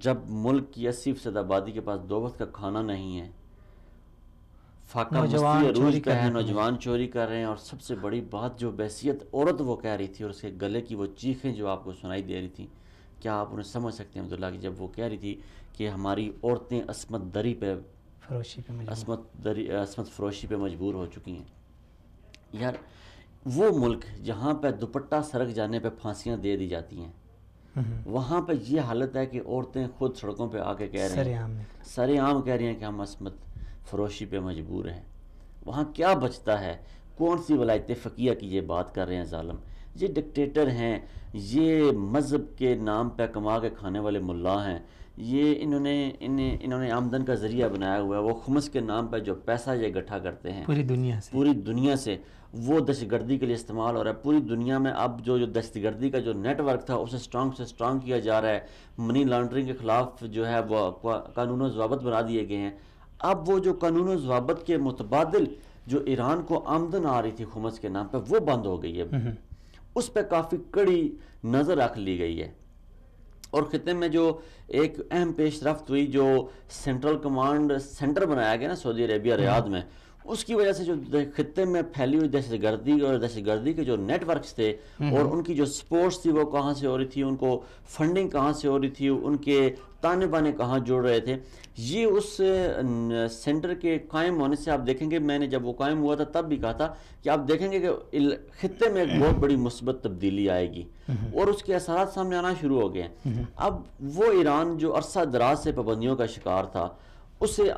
جب ملک کی 80% آبادی کے پاس 2 وقت کا کھانا نہیں ہے، فاقہ مستی عروج پہ ہے، نوجوان چوری کر رہے ہیں، اور سب سے بڑی بات جو بحیثیت عورت وہ کہہ رہی تھی، اور اس کے گلے کی وہ چیخیں جو آپ کو سنائی دے رہی تھیں، کیا آپ انہیں سمجھ سکتے ہیں عبداللہ کہ جب وہ کہہ رہی تھی کہ ہماری عورتیں عصمت فروشی پہ مجبور ہو چکی ہیں؟ یار وہ ملک جہاں پہ دوپٹہ سرک جانے پہ پھانسیاں دے دی جاتی ہیں، وہاں پہ یہ حالت ہے کہ عورتیں خود سڑکوں پہ آ کے کہہ رہی ہیں، سر عام کہہ رہی ہیں کہ ہم عصمت فروشی پہ مجبور ہیں۔ وہاں کیا بچتا ہے؟ کون سی ولایت فقیہ کی یہ بات کر رہے ہیں ظالم؟ یہ ڈکٹیٹر ہیں، یہ مذہب کے نام پہ کما کے کھانے والے ملا ہیں، یہ انہوں نے آمدن کا ذریعہ بنایا ہوا ہے۔ وہ خمس کے نام پہ جو پیسہ یہ اکٹھا کرتے ہیں پوری دنیا سے، وہ دہشت گردی کے لیے استعمال ہو رہا ہے پوری دنیا میں۔ اب جو دہشت گردی کا جو نیٹ ورک تھا اسے اسٹرانگ سے اسٹرانگ کیا جا رہا ہے، منی لانڈرنگ کے خلاف جو ہے وہ قانون و ضوابط بنا دیے گئے ہیں۔ اب وہ جو قانون و ضوابط کے متبادل جو ایران کو آمدن آ رہی تھی خمس کے نام پہ، وہ بند ہو گئی ہے، اس پہ کافی کڑی نظر رکھ لی گئی ہے۔ اور خطے میں جو ایک اہم پیش رفت ہوئی، جو سینٹرل کمانڈ سینٹر بنایا گیا نا سعودی عربیہ ریاض میں، اس کی وجہ سے جو خطے میں پھیلی ہوئی دہشت گردی اور دہشت گردی کے جو نیٹ ورکس تھے اور ان کی جو سپورٹس تھی وہ کہاں سے ہو رہی تھی، ان کو فنڈنگ کہاں سے ہو رہی تھی، ان کے تانے بانے کہاں جوڑ رہے تھے، یہ اس سینٹر کے قائم ہونے سے آپ دیکھیں گے، میں نے جب وہ قائم ہوا تھا تب بھی کہا تھا کہ آپ دیکھیں گے کہ خطے میں ایک بہت بڑی مثبت تبدیلی آئے گی اور اس کے اثرات سامنے آنا شروع ہو گئے ہیں۔ اب وہ ایران جو عرصہ دراز سے پابندیوں کا شکار تھا، اسے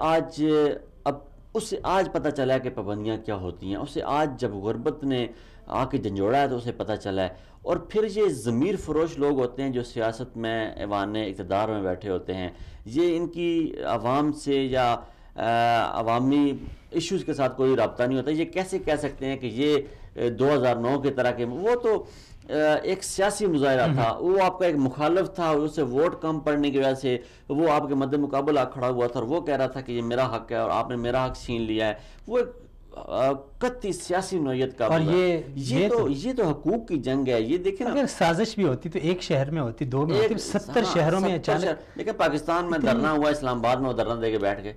آج پتہ چلا ہے کہ پابندیاں کیا ہوتی ہیں، اسے آج جب غربت نے آ کے جھنجھوڑا ہے تو اسے پتہ چلا ہے۔ اور پھر یہ ضمیر فروش لوگ ہوتے ہیں جو سیاست میں ایوان اقتدار میں بیٹھے ہوتے ہیں، یہ ان کی عوام سے یا عوامی ایشوز کے ساتھ کوئی رابطہ نہیں ہوتا۔ یہ کیسے کہہ سکتے ہیں کہ یہ 2009 کے طرح کے، وہ تو ایک سیاسی مظاہرہ تھا، وہ آپ کا ایک مخالف تھا، اسے ووٹ کم پڑنے کی وجہ سے وہ آپ کے مد مقابل کھڑا ہوا تھا اور وہ کہہ رہا تھا کہ یہ میرا حق ہے اور آپ نے میرا حق چھین لیا ہے۔ وہ قطعی سیاسی نوعیت کا
اور
یہ تو حقوق کی جنگ ہے. یہ دیکھیں نا,
اگر سازش بھی ہوتی تو ایک شہر میں ہوتی, 2 میں ہوتی, 70 شہروں میں اچانک.
لیکن پاکستان میں دھرنا ہوا, اسلام آباد میں وہ دھرنا دے کے بیٹھ گئے.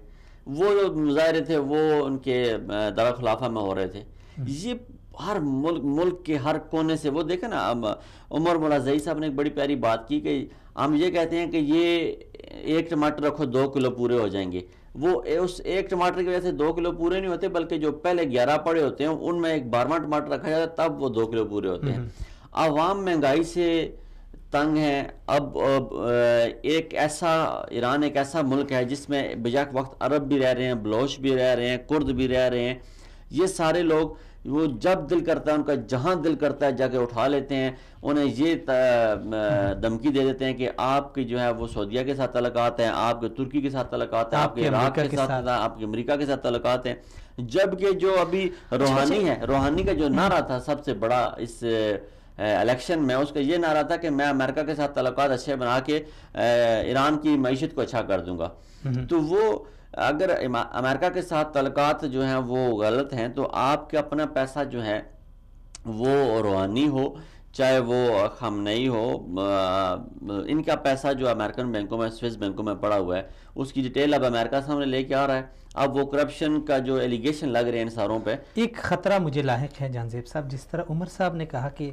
وہ جو مظاہرے تھے وہ ان کے دارالخلافہ میں ہو رہے تھے. یہ ہر ملک کے ہر کونے سے, وہ دیکھیں نا, عمر مولا زئی صاحب نے ایک بڑی پیاری بات کی کہ ہم یہ کہتے ہیں کہ یہ 1 ٹماٹر رکھو 2 کلو پورے ہو جائیں گے. وہ اس 1 ٹماٹر کی وجہ سے 2 کلو پورے نہیں ہوتے, بلکہ جو پہلے 11 پڑے ہوتے ہیں ان میں ایک 12واں ٹماٹر رکھا جاتا ہے, تب وہ 2 کلو پورے ہوتے ہیں. عوام مہنگائی سے تنگ ہیں. اب ایک ایسا ملک ہے جس میں بیک وقت عرب بھی رہ رہے ہیں, بلوچ بھی رہ رہے ہیں, کرد بھی رہ رہے ہیں. یہ سارے لوگ وہ جب دل کرتا ہے ان کا, جہاں دل کرتا ہے جا کے اٹھا لیتے ہیں. انہیں یہ دھمکی دے دیتے ہیں کہ آپ کی جو ہے وہ سعودیہ کے ساتھ تعلقات ہیں, آپ کے ترکی کے ساتھ تعلقات ہیں, آپ کے عراق کے ساتھ, آپ کے امریکہ کے ساتھ تعلقات ہیں. جبکہ جو ابھی روحانی ہے, روحانی کا جو نعرہ تھا سب سے بڑا اس الیکشن میں, اس کا یہ نعرہ تھا کہ میں امریکہ کے ساتھ تعلقات اچھے بنا کے ایران کی معیشت کو اچھا کر دوں گا. تو وہ اگر امریکہ کے ساتھ تعلقات جو ہیں وہ غلط ہیں, تو آپ کا اپنا پیسہ جو ہے وہ روحانی ہو چاہے وہ خامنئی ہو, ان کا پیسہ جو امریکن بینکوں میں, سوئس بینکوں میں پڑا ہوا ہے, اس کی ڈیٹیل اب امریکہ سامنے لے کے آ رہا ہے. اب وہ کرپشن کا جو ایلیگیشن لگ رہے ہیں ان ساروں پہ,
ایک خطرہ مجھے لاحق ہے جان زیب صاحب. جس طرح عمر صاحب نے کہا کہ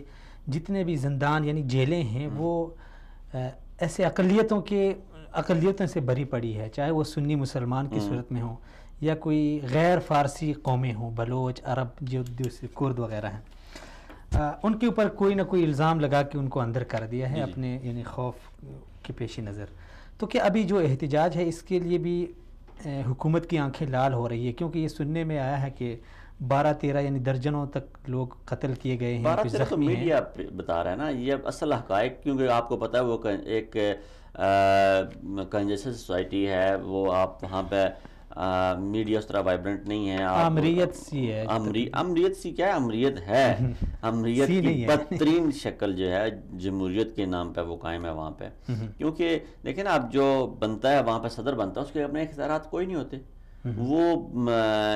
جتنے بھی زندان یعنی جیلیں ہیں وہ ایسے اقلیتوں سے بری پڑی ہے, چاہے وہ سنی مسلمان کی صورت میں ہوں یا کوئی غیر فارسی قومیں ہوں, بلوچ, عرب, جو کرد وغیرہ ہیں, ان کے اوپر کوئی نہ کوئی الزام لگا کے ان کو اندر کر دیا ہے اپنے یعنی خوف کے پیش نظر. تو کہ ابھی جو احتجاج ہے اس کے لیے بھی حکومت کی آنکھیں لال ہو رہی ہے, کیونکہ یہ سننے میں آیا ہے کہ 12-13 یعنی درجنوں تک لوگ قتل کیے گئے ہیں.
12-13 تو میڈیا بتا رہا ہے نا, یہ اصل حقائق, کیونکہ آپ کو پتہ ہے وہ ایک کنجسٹڈ سوسائٹی ہے, وہ آپ وہاں پہ میڈیا اس طرح وائبرنٹ نہیں ہے.
امریت سی ہے,
امریت سی کیا ہے, امریت ہے, امریت کی بدترین شکل جو ہے جمہوریت کے نام پہ وہ قائم ہے وہاں پہ. کیونکہ دیکھیں نا, اب جو بنتا ہے وہاں پہ صدر بنتا ہے, اس کے اپنے اختیارات کوئی نہیں ہوتے. وہ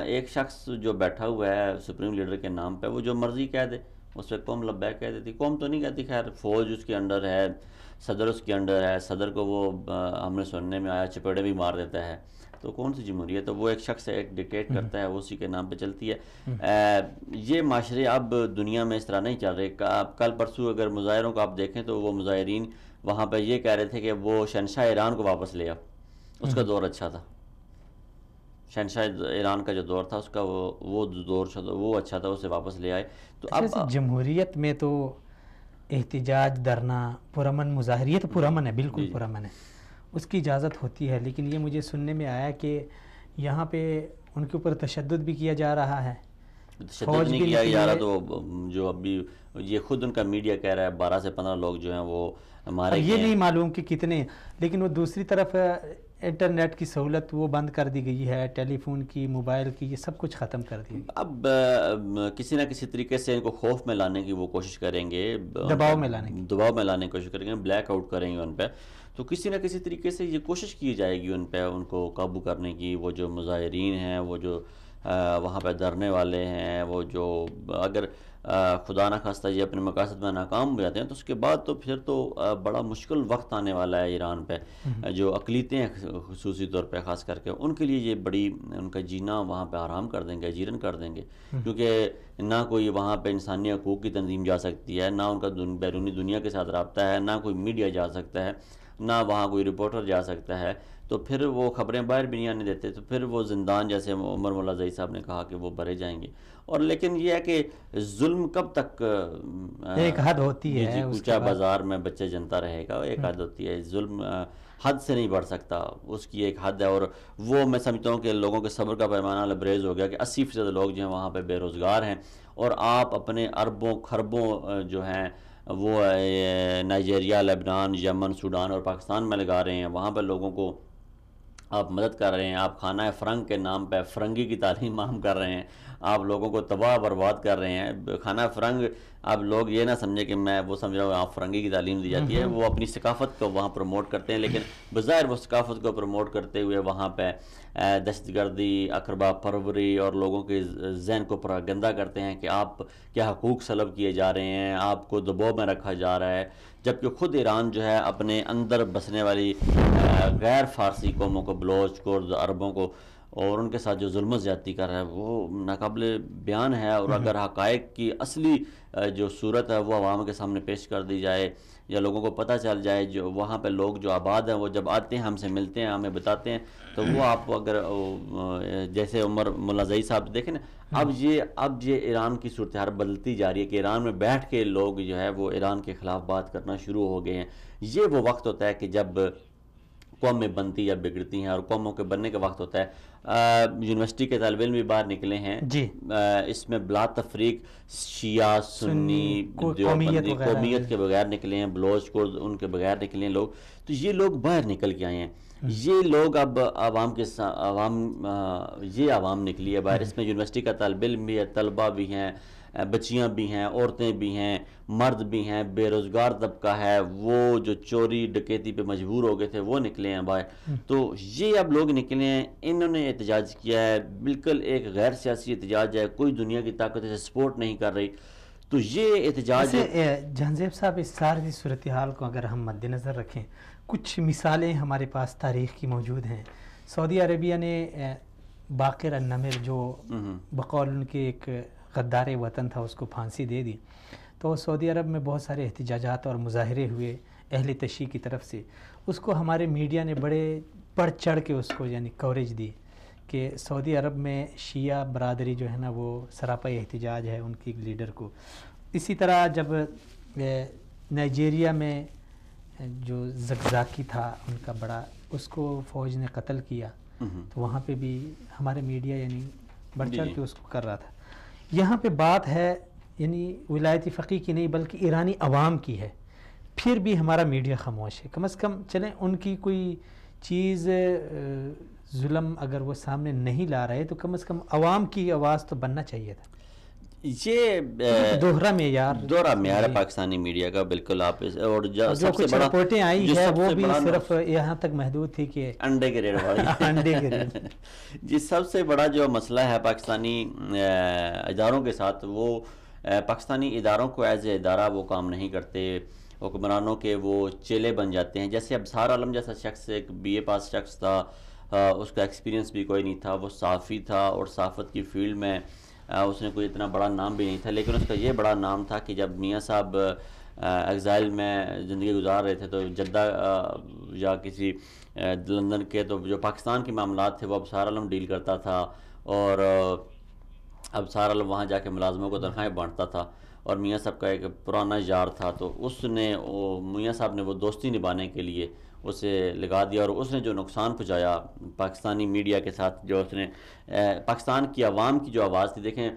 ایک شخص جو بیٹھا ہوا ہے سپریم لیڈر کے نام پہ, وہ جو مرضی کہہ دے, اس پہ قوم لبیک کہہ دیتی. قوم تو نہیں کہتی, خیر فوج اس کے انڈر ہے, صدر اس کے انڈر ہے, صدر کو وہ ہم نے سننے میں آیا چپیڑے بھی مار دیتا ہے. تو کون سی جمہوریت ہے؟ وہ ایک شخص ہے, ایک ڈکٹیٹ کرتا ہے, وہ اسی کے نام پہ چلتی ہے. یہ معاشرے اب دنیا میں اس طرح نہیں چل رہے. کل پرسوں اگر مظاہروں کو آپ دیکھیں تو وہ مظاہرین وہاں پہ یہ کہہ رہے تھے کہ وہ شہنشاہ ایران کو واپس لے آؤ, اس کا دور اچھا تھا. شہنشاہ ایران کا جو دور تھا اس کا وہ دور وہ اچھا تھا, اسے واپس لے آئے. تو اب
جمہوریت میں تو احتجاج, دھرنا, پرامن مظاہریت تو پرامن ہے, بالکل پرامن ہے, اس کی اجازت ہوتی ہے. لیکن یہ مجھے سننے میں آیا کہ یہاں پہ ان کے اوپر تشدد بھی کیا جا رہا ہے.
تشدد نہیں کیا جا رہا, تو جو ابھی یہ خود ان کا میڈیا کہہ رہا ہے 12 سے 15 لوگ جو ہیں وہ ہمارے,
یہ نہیں معلوم کہ کتنے. لیکن وہ دوسری طرف انٹرنیٹ کی سہولت وہ بند کر دی گئی ہے, ٹیلی فون کی, موبائل کی, یہ سب کچھ ختم کر دی.
اب کسی نہ کسی طریقے سے ان کو خوف میں لانے کی وہ کوشش کریں گے,
دباؤ میں لانے
کی کوشش کریں گے, بلیک آؤٹ کریں گے ان پہ. تو کسی نہ کسی طریقے سے یہ کوشش کی جائے گی ان پہ, ان کو قابو کرنے کی. وہ جو مظاہرین ہیں, وہ جو وہاں پہ دھرنے والے ہیں, وہ جو اگر خدا نہ خواستہ یہ اپنے مقاصد میں ناکام ہو جاتے ہیں تو اس کے بعد تو پھر تو بڑا مشکل وقت آنے والا ہے ایران پہ. جو اقلیتیں ہیں خصوصی طور پہ خاص کر کے, ان کے لیے یہ بڑی, ان کا جینا وہاں پہ حرام کر دیں گے, اجیرن کر دیں گے. کیونکہ نہ کوئی وہاں پہ انسانی حقوق کی تنظیم جا سکتی ہے, نہ ان کا بیرونی دنیا کے ساتھ رابطہ ہے, نہ کوئی میڈیا جا سکتا ہے, نہ وہاں کوئی رپورٹر جا سکتا ہے. تو پھر وہ خبریں باہر بھی نہیں آنے دیتے, تو پھر وہ زندان, جیسے عمر مولا زئی صاحب نے کہا کہ وہ بھرے جائیں گے. اور لیکن یہ ہے کہ ظلم کب تک,
ایک حد ہوتی ہے,
کوچہ بازار میں بچے جنتا رہے گا, ایک حد ہوتی ہے. ظلم حد سے نہیں بڑھ سکتا, اس کی ایک حد ہے. اور وہ میں سمجھتا ہوں کہ لوگوں کے صبر کا پیمانہ لبریز ہو گیا کہ 80% لوگ جو ہیں وہاں پہ بے روزگار ہیں, اور آپ اپنے اربوں خربوں جو ہیں وہ نائجیریا, لبنان, یمن, سوڈان اور پاکستان میں لگا رہے ہیں. وہاں پہ لوگوں کو آپ مدد کر رہے ہیں، آپ خانہ فرنگ کے نام پہ فرنگی کی تعلیم عام کر رہے ہیں، آپ لوگوں کو تباہ برباد کر رہے ہیں۔ خانہ فرنگ، اب لوگ یہ نہ سمجھیں کہ میں وہ سمجھ رہا ہوں آپ فرنگی کی تعلیم دی جاتی ہے، وہ اپنی ثقافت کو وہاں پروموٹ کرتے ہیں، لیکن بظاہر وہ ثقافت کو پروموٹ کرتے ہوئے وہاں پہ دہشت گردی، اقربا پروری اور لوگوں کے ذہن کو پراگندہ کرتے ہیں کہ آپ کیا حقوق سلب کیے جا رہے ہیں، آپ کو دباؤ میں رکھا جا رہا ہے، جبکہ خود ایران جو ہے اپنے اندر بسنے والی غیر فارسی قوموں کو، بلوچ، کرد، عربوں کو اور ان کے ساتھ جو ظلم و زیادتی کر رہا ہے وہ ناقابل بیان ہے۔ اور اگر حقائق کی اصلی جو صورت ہے وہ عوام کے سامنے پیش کر دی جائے یا لوگوں کو پتہ چل جائے، جو وہاں پہ لوگ جو آباد ہیں وہ جب آتے ہیں ہم سے ملتے ہیں، ہمیں بتاتے ہیں، تو وہ آپ اگر جیسے عمر ملا زئی صاحب دیکھیں نا، اب یہ ایران کی صورتحال بدلتی جا رہی ہے کہ ایران میں بیٹھ کے لوگ جو ہے وہ ایران کے خلاف بات کرنا شروع ہو گئے ہیں۔ یہ وہ وقت ہوتا ہے کہ جب قومیں بنتی یا بگڑتی ہیں، اور قوموں کے بننے کا وقت ہوتا ہے۔ یونیورسٹی کے طالب علم بھی باہر نکلے ہیں
جی،
اس میں بلا تفریق شیعہ سنی قومیت کے بغیر نکلے ہیں، بلوچ کرد ان کے بغیر نکلے ہیں لوگ، تو یہ لوگ باہر نکل کے آئے ہیں۔ یہ لوگ اب یہ عوام نکلی ہے باہر، اس میں یونیورسٹی کا طالب علم بھی ہے، طلبہ بھی ہیں، بچیاں بھی ہیں، عورتیں بھی ہیں، مرد بھی ہیں، بے روزگار طبقہ ہے، وہ جو چوری ڈکیتی پہ مجبور ہو گئے تھے وہ نکلے ہیں باہر۔ تو یہ اب لوگ نکلے ہیں، انہوں نے احتجاج کیا ہے، بالکل ایک غیر سیاسی احتجاج ہے، کوئی دنیا کی طاقت اسے سپورٹ نہیں کر رہی۔ تو یہ احتجاج
جہانزیب صاحب، اس ساری صورتحال کو اگر ہم مد نظر رکھیں، کچھ مثالیں ہمارے پاس تاریخ کی موجود ہیں۔ سعودی عربیہ نے باقر النمر، جو بقول ان کے ایک غدار وطن تھا، اس کو پھانسی دے دی، تو سعودی عرب میں بہت سارے احتجاجات اور مظاہرے ہوئے اہل تشیع کی طرف سے۔ اس کو ہمارے میڈیا نے بڑے بڑھ چڑھ کے اس کو یعنی کوریج دی کہ سعودی عرب میں شیعہ برادری جو ہے نا وہ سراپا احتجاج ہے ان کی لیڈر کو۔ اسی طرح جب نائجیریا میں جو زکزاکی تھا ان کا بڑا، اس کو فوج نے قتل کیا، تو وہاں پہ بھی ہمارے میڈیا یعنی بڑھ چڑھ کے اس کو کر رہا تھا۔ یہاں پہ بات ہے یعنی ولایت فقیہ کی نہیں بلکہ ایرانی عوام کی ہے، پھر بھی ہمارا میڈیا خاموش ہے۔ کم از کم چلیں ان کی کوئی چیز ظلم اگر وہ سامنے نہیں لا رہے تو کم از کم عوام کی آواز تو بننا چاہیے تھا۔
یہ
دوہرا معیار
ہے پاکستانی میڈیا کا، بالکل آپ اور
جو کچھ رپورٹیں آئی ہے وہ بھی صرف یہاں تک محدود تھی کہ
انڈے کے ریٹ والی۔ جی، سب سے بڑا جو مسئلہ ہے پاکستانی اداروں کے ساتھ، وہ پاکستانی اداروں کو ایز اے ادارہ وہ کام نہیں کرتے، حکمرانوں کے وہ چیلے بن جاتے ہیں۔ جیسے ابصار عالم جیسا شخص، ایک BA پاس شخص تھا، اس کا ایکسپیرینس بھی کوئی نہیں تھا، وہ صحافی تھا اور صحافت کی فیلڈ میں اس نے کوئی اتنا بڑا نام بھی نہیں تھا، لیکن اس کا یہ بڑا نام تھا کہ جب میاں صاحب ایگزائل میں زندگی گزار رہے تھے تو جدہ یا کسی لندن کے، تو جو پاکستان کے معاملات تھے وہ ابصار عالم ڈیل کرتا تھا، اور ابصار عالم وہاں جا کے ملازموں کو تنخواہیں بانٹتا تھا، اور میاں صاحب کا ایک پرانا یار تھا، تو اس نے میاں صاحب نے وہ دوستی نبھانے کے لیے اسے لگا دیا، اور اس نے جو نقصان پہنچایا پاکستانی میڈیا کے ساتھ، جو اس نے پاکستان کی عوام کی جو آواز تھی، دیکھیں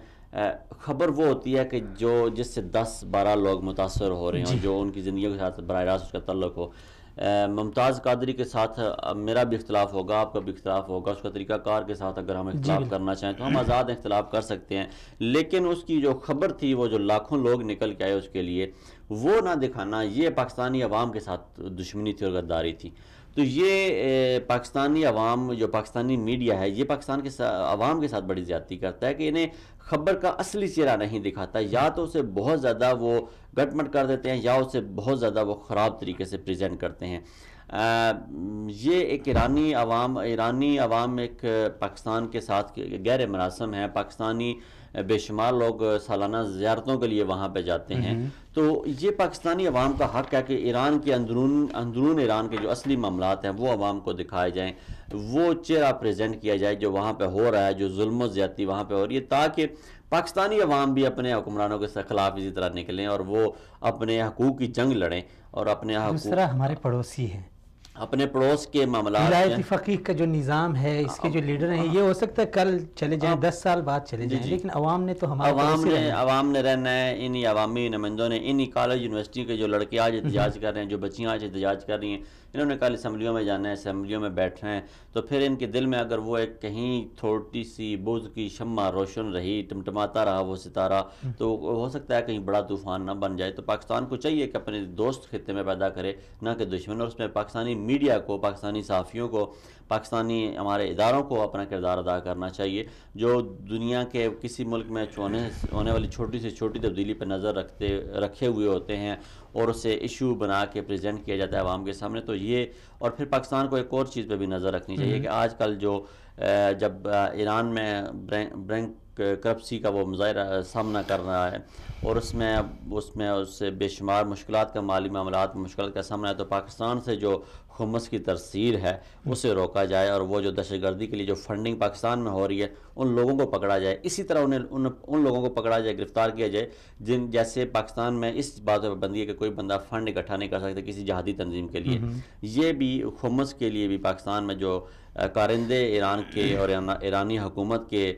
خبر وہ ہوتی ہے کہ جس سے 10-12 لوگ متاثر ہو رہے ہیں، جو ان کی زندگیوں کے ساتھ براہ راست اس کا تعلق ہو۔ ممتاز قادری کے ساتھ میرا بھی اختلاف ہوگا، آپ کا بھی اختلاف ہوگا، اس کا طریقہ کار کے ساتھ اگر ہم اختلاف کرنا چاہیں تو ہم آزاد اختلاف کر سکتے ہیں، لیکن اس کی جو خبر تھی، وہ جو لاکھوں لوگ نکل کے آئے اس کے لیے، وہ نہ دکھانا، یہ پاکستانی عوام کے ساتھ دشمنی تھی اور غداری تھی۔ تو یہ پاکستانی عوام، جو پاکستانی میڈیا ہے، یہ پاکستان کے عوام کے ساتھ بڑی زیادتی کرتا ہے کہ انہیں خبر کا اصلی چہرہ نہیں دکھاتا، یا تو اسے بہت زیادہ وہ گٹ مٹ کر دیتے ہیں، یا اسے بہت زیادہ وہ خراب طریقے سے پریزنٹ کرتے ہیں۔ یہ ایک ایرانی عوام ایک پاکستان کے ساتھ گہرے مراسم ہیں، پاکستانی بے شمار لوگ سالانہ زیارتوں کے لیے وہاں پہ جاتے ہیں، تو یہ پاکستانی عوام کا حق ہے کہ ایران کے اندرون ایران کے جو اصلی معاملات ہیں وہ عوام کو دکھائے جائیں، وہ چہرہ پریزنٹ کیا جائے جو وہاں پہ ہو رہا ہے، جو ظلم و زیادتی وہاں پہ ہو رہی ہے، تاکہ پاکستانی عوام بھی اپنے حکمرانوں کے خلاف اسی طرح نکلیں اور وہ اپنے حقوق کی جنگ لڑیں اور اپنے حقوق۔
دوسرا ہمارے پڑوسی ہیں،
اپنے پڑوس کے معاملات
ولایت فقیہ کا جو نظام ہے، اس کے جو لیڈر ہیں، یہ ہو سکتا ہے کل چلے جائیں، 10 سال بعد چلے جائیں، لیکن عوام نے تو
عوام نے رہنا ہے. انہی عوامی نمائندوں نے، انہی کالج یونیورسٹی کے جو لڑکے آج احتجاج کر رہے ہیں، جو بچیاں آج احتجاج کر رہی ہیں، انہوں نے کل اسمبلیوں میں جانا ہے، اسمبلیوں میں بیٹھنا ہے. تو پھر ان کے دل میں اگر وہ ایک کہیں تھوڑی سی بغض کی شمع روشن رہی، ٹمٹماتا رہا وہ ستارہ، تو ہو سکتا ہے کہیں بڑا طوفان نہ بن جائے. تو پاکستان کو چاہیے کہ اپنے دوست خطے میں پیدا کرے، نہ کہ دشمن. اور اس میں پاکستانی میڈیا کو، پاکستانی صحافیوں کو، پاکستانی ہمارے اداروں کو اپنا کردار ادا کرنا چاہیے، جو دنیا کے کسی ملک میں ہونے والی چھوٹی سے چھوٹی تبدیلی پر نظر رکھے ہوئے ہوتے ہیں اور اسے ایشو بنا کے پریزنٹ کیا جاتا ہے عوام کے سامنے. تو یہ، اور پھر پاکستان کو ایک اور چیز پہ بھی نظر رکھنی چاہیے کہ آج کل جو جب ایران میں برینک کرپسی کا وہ مظاہرہ سامنا کر رہا ہے اور اس سے بے شمار مشکلات کا، مالی معاملات میں مشکلات کا سامنا ہے، تو پاکستان سے جو خمس کی ترسیل ہے اسے روکا جائے، اور وہ جو دہشت گردی کے لیے جو فنڈنگ پاکستان میں ہو رہی ہے ان لوگوں کو پکڑا جائے. اسی طرح ان لوگوں کو پکڑا جائے، گرفتار کیا جائے جیسے پاکستان میں اس بات پہ پابندی ہے کہ کوئی بندہ فنڈ اکٹھا نہیں کر سکتا کسی جہادی تنظیم کے لیے. یہ بھی خمس کے لیے بھی پاکستان میں جو کارندے ایران کے اور ایرانی حکومت کے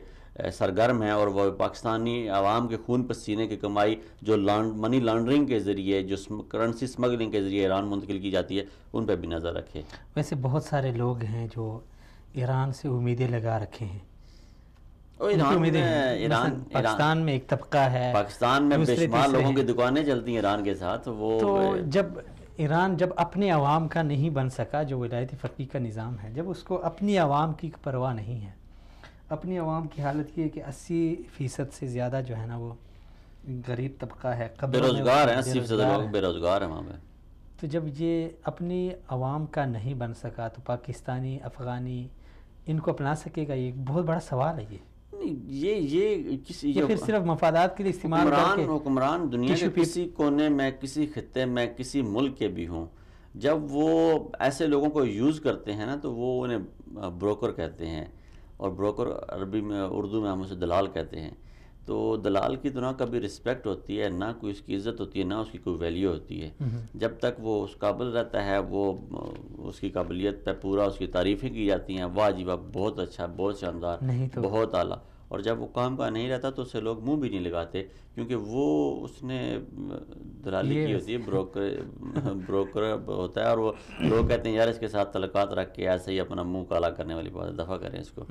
سرگرم ہیں، اور وہ پاکستانی عوام کے خون پسینے کی کمائی جو منی لانڈرنگ کے ذریعے، جو کرنسی سمگلنگ کے ذریعے ایران منتقل کی جاتی ہے، ان پہ بھی نظر رکھے.
ویسے بہت سارے لوگ ہیں جو ایران سے امیدیں لگا رکھے ہیں. پاکستان میں ایک طبقہ ہے،
پاکستان میں بے شمار لوگوں کی دکانیں چلتی ہیں ایران کے ساتھ. وہ
تو ایران جب اپنے عوام کا نہیں بن سکا، جو ولایت فقیہ کا نظام ہے، جب اس کو اپنی عوام کی پرواہ نہیں ہے، اپنی عوام کی حالت یہ ہے کہ 80% سے زیادہ جو ہے نا وہ غریب طبقہ ہے،
بے روزگار ہیں، 80% لوگ بے روزگار ہیں وہاں پہ.
تو جب یہ اپنی عوام کا نہیں بن سکا تو پاکستانی، افغانی ان کو اپنا سکے گا؟ یہ بہت بڑا سوال ہے.
یہ
پھر صرف مفادات کے لیے استعمال کر کے
حکمران دنیا کے کسی کونے میں، کسی خطے میں، کسی ملک کے بھی ہوں، جب وہ ایسے لوگوں کو یوز کرتے ہیں نا تو وہ انہیں بروکر کہتے ہیں، اور بروکر عربی میں، اردو میں ہم اسے دلال کہتے ہیں. تو دلال کی تو نہ کبھی رسپیکٹ ہوتی ہے، نہ کوئی اس کی عزت ہوتی ہے، نہ اس کی کوئی ویلیو ہوتی ہے. جب تک وہ اس قابل رہتا ہے، وہ اس کی قابلیت پہ پورا اس کی تعریفیں کی جاتی ہیں، واہ جی واہ، بہت اچھا، بہت شاندار، بہت اعلیٰ. اور جب وہ کام کا نہیں رہتا تو اسے لوگ منہ بھی نہیں لگاتے، کیونکہ وہ اس نے دلالی کی ہوتی ہے، بروکر ہوتا ہے. اور وہ لوگ کہتے ہیں یار اس کے ساتھ تعلقات رکھ کے ایسے ہی اپنا منہ کالا کرنے والی بات، دفع کریں اس کو.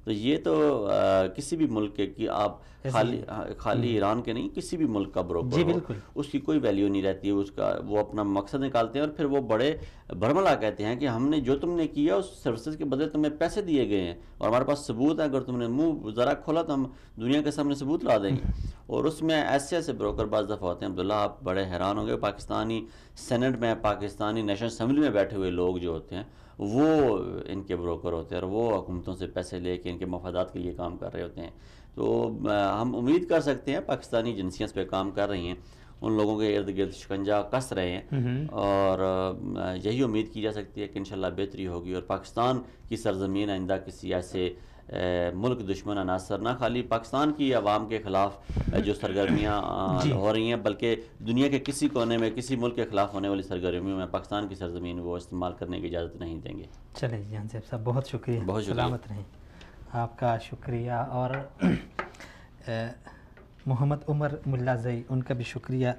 تو یہ تو کسی بھی ملک کے کی آپ خالی ایران کے نہیں، کسی بھی ملک کا بروکر ہو، اس کی کوئی ویلیو نہیں رہتی ہے. اس کا وہ اپنا مقصد نکالتے ہیں، اور پھر وہ بڑے برملا کہتے ہیں کہ ہم نے جو تم نے کیا اس سروسز کے بدلے تمہیں پیسے دیے گئے ہیں، اور ہمارے پاس ثبوت ہے، اگر تم نے منہ ذرا کھولا تو ہم دنیا کے سامنے ثبوت لا دیں گے. اور اس میں ایسے بروکر بعض دفعہ ہوتے ہیں عبداللہ، آپ بڑے حیران ہوں گے. پاکستانی سینٹ میں، پاکستانی نیشنل اسمبلی میں بیٹھے ہوئے لوگ جو ہوتے ہیں وہ ان کے بروکر ہوتے ہیں، اور وہ حکومتوں سے پیسے لے کے ان کے مفادات کے لیے کام کر رہے ہوتے ہیں. تو ہم امید کر سکتے ہیں پاکستانی ایجنسیاں اس پہ کام کر رہی ہیں، ان لوگوں کے ارد گرد شکنجا کس رہے ہیں، اور یہی امید کی جا سکتی ہے کہ انشاءاللہ بہتری ہوگی، اور پاکستان کی سرزمین آئندہ کسی ایسے ملک دشمن عناصر، نہ خالی پاکستان کی عوام کے خلاف جو سرگرمیاں ہو رہی ہیں، بلکہ دنیا کے کسی کونے میں کسی ملک کے خلاف ہونے والی سرگرمیوں میں پاکستان کی سرزمین وہ استعمال کرنے کی اجازت نہیں دیں گے.
چلیں جان صاحب، بہت شکریہ، بہت سلامت رہیں. آپ کا شکریہ، اور محمد عمر ملا زئی، ان کا بھی شکریہ.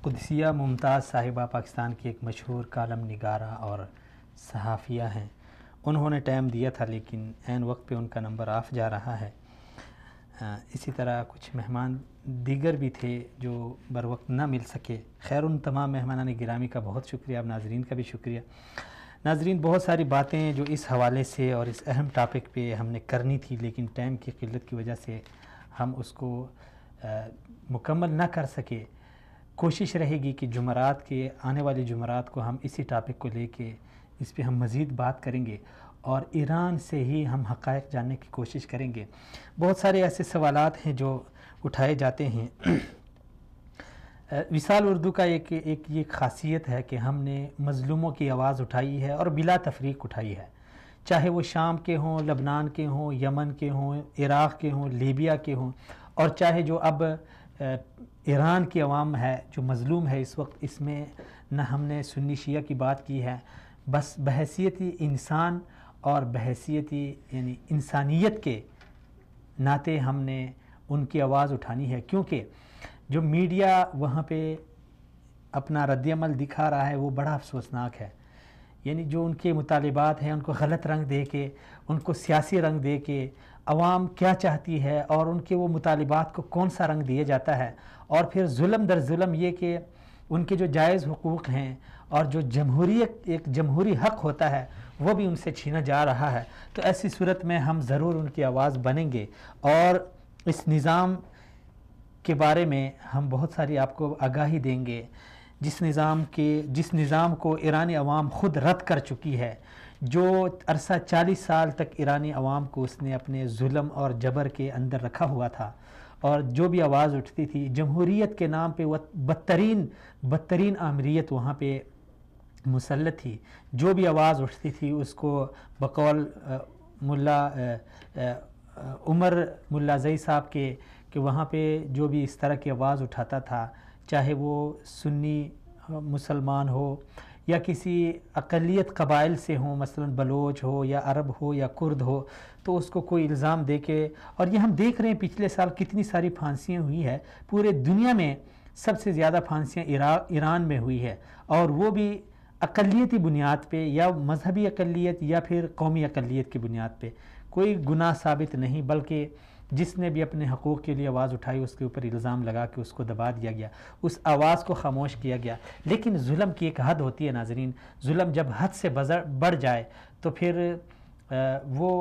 قدسیہ ممتاز صاحبہ پاکستان کی ایک مشہور کالم نگارہ اور صحافیہ ہیں. انہوں نے ٹائم دیا تھا لیکن عین وقت پہ ان کا نمبر آف جا رہا ہے. اسی طرح کچھ مہمان دیگر بھی تھے جو بر وقت نہ مل سکے. خیر، ان تمام مہمانان گرامی کا بہت شکریہ، اب ناظرین کا بھی شکریہ. ناظرین، بہت ساری باتیں جو اس حوالے سے اور اس اہم ٹاپک پہ ہم نے کرنی تھی، لیکن ٹائم کی قلت کی وجہ سے ہم اس کو مکمل نہ کر سکے. کوشش رہے گی کہ جمعرات کے آنے والے جمعرات کو ہم اسی ٹاپک کو لے کے اس پہ ہم مزید بات کریں گے، اور ایران سے ہی ہم حقائق جاننے کی کوشش کریں گے. بہت سارے ایسے سوالات ہیں جو اٹھائے جاتے ہیں. وصال اردو کا ایک یہ خاصیت ہے کہ ہم نے مظلوموں کی آواز اٹھائی ہے اور بلا تفریق اٹھائی ہے، چاہے وہ شام کے ہوں، لبنان کے ہوں، یمن کے ہوں، عراق کے ہوں، لیبیا کے ہوں، اور چاہے جو اب ایران کی عوام ہے جو مظلوم ہے اس وقت، اس میں نہ ہم نے سنی شیعہ کی بات کی ہے، بس بحیثیتی انسان اور بحیثیتی یعنی انسانیت کے ناطے ہم نے ان کی آواز اٹھانی ہے، کیونکہ جو میڈیا وہاں پہ اپنا رد عمل دکھا رہا ہے وہ بڑا افسوسناک ہے. یعنی جو ان کے مطالبات ہیں ان کو غلط رنگ دے کے، ان کو سیاسی رنگ دے کے عوام کیا چاہتی ہے اور ان کے وہ مطالبات کو کون سا رنگ دیا جاتا ہے، اور پھر ظلم در ظلم یہ کہ ان کے جو جائز حقوق ہیں اور جو جمہوریت ایک جمہوری حق ہوتا ہے وہ بھی ان سے چھینا جا رہا ہے. تو ایسی صورت میں ہم ضرور ان کی آواز بنیں گے اور اس نظام کے بارے میں ہم بہت ساری آپ کو آگاہی دیں گے، جس نظام کو ایرانی عوام خود رد کر چکی ہے، جو عرصہ 40 سال تک ایرانی عوام کو اس نے اپنے ظلم اور جبر کے اندر رکھا ہوا تھا، اور جو بھی آواز اٹھتی تھی جمہوریت کے نام پہ وہ بدترین آمریت وہاں پہ مسلط تھی. جو بھی آواز اٹھتی تھی اس کو بقول عمر ملا زئی صاحب کے کہ وہاں پہ جو بھی اس طرح کی آواز اٹھاتا تھا، چاہے وہ سنی مسلمان ہو یا کسی اقلیت قبائل سے ہوں، مثلا بلوچ ہو یا عرب ہو یا کرد ہو، تو اس کو کوئی الزام دے کے، اور یہ ہم دیکھ رہے ہیں پچھلے سال کتنی ساری پھانسیاں ہوئی ہے، پورے دنیا میں سب سے زیادہ پھانسیاں ایران میں ہوئی ہے، اور وہ بھی اقلیتی بنیاد پہ یا مذہبی اقلیت یا پھر قومی اقلیت کی بنیاد پہ. کوئی گناہ ثابت نہیں، بلکہ جس نے بھی اپنے حقوق کے لیے آواز اٹھائی اس کے اوپر الزام لگا کے اس کو دبا دیا گیا، اس آواز کو خاموش کیا گیا. لیکن ظلم کی ایک حد ہوتی ہے ناظرین، ظلم جب حد سے بڑھ جائے تو پھر وہ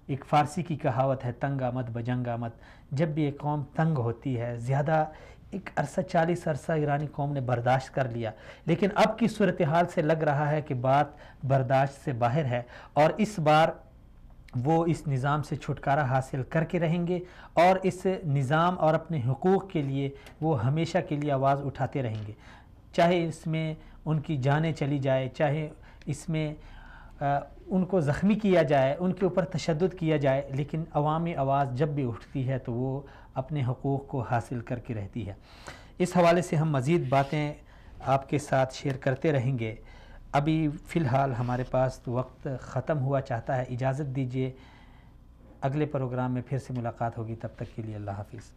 ایک فارسی کی کہاوت ہے تنگ آمد بجنگ آمد. جب بھی ایک قوم تنگ ہوتی ہے، زیادہ ایک عرصہ 40 عرصہ ایرانی قوم نے برداشت کر لیا، لیکن اب کی صورتحال سے لگ رہا ہے کہ بات برداشت سے باہر ہے، اور اس بار وہ اس نظام سے چھٹکارا حاصل کر کے رہیں گے، اور اس نظام اور اپنے حقوق کے لیے وہ ہمیشہ کے لیے آواز اٹھاتے رہیں گے، چاہے اس میں ان کی جانیں چلی جائے، چاہے اس میں ان کو زخمی کیا جائے، ان کے اوپر تشدد کیا جائے، لیکن عوامی آواز جب بھی اٹھتی ہے تو وہ اپنے حقوق کو حاصل کر کے رہتی ہے. اس حوالے سے ہم مزید باتیں آپ کے ساتھ شیئر کرتے رہیں گے. ابھی فی الحال ہمارے پاس وقت ختم ہوا چاہتا ہے، اجازت دیجیے، اگلے پروگرام میں پھر سے ملاقات ہوگی، تب تک کے لیے اللہ حافظ.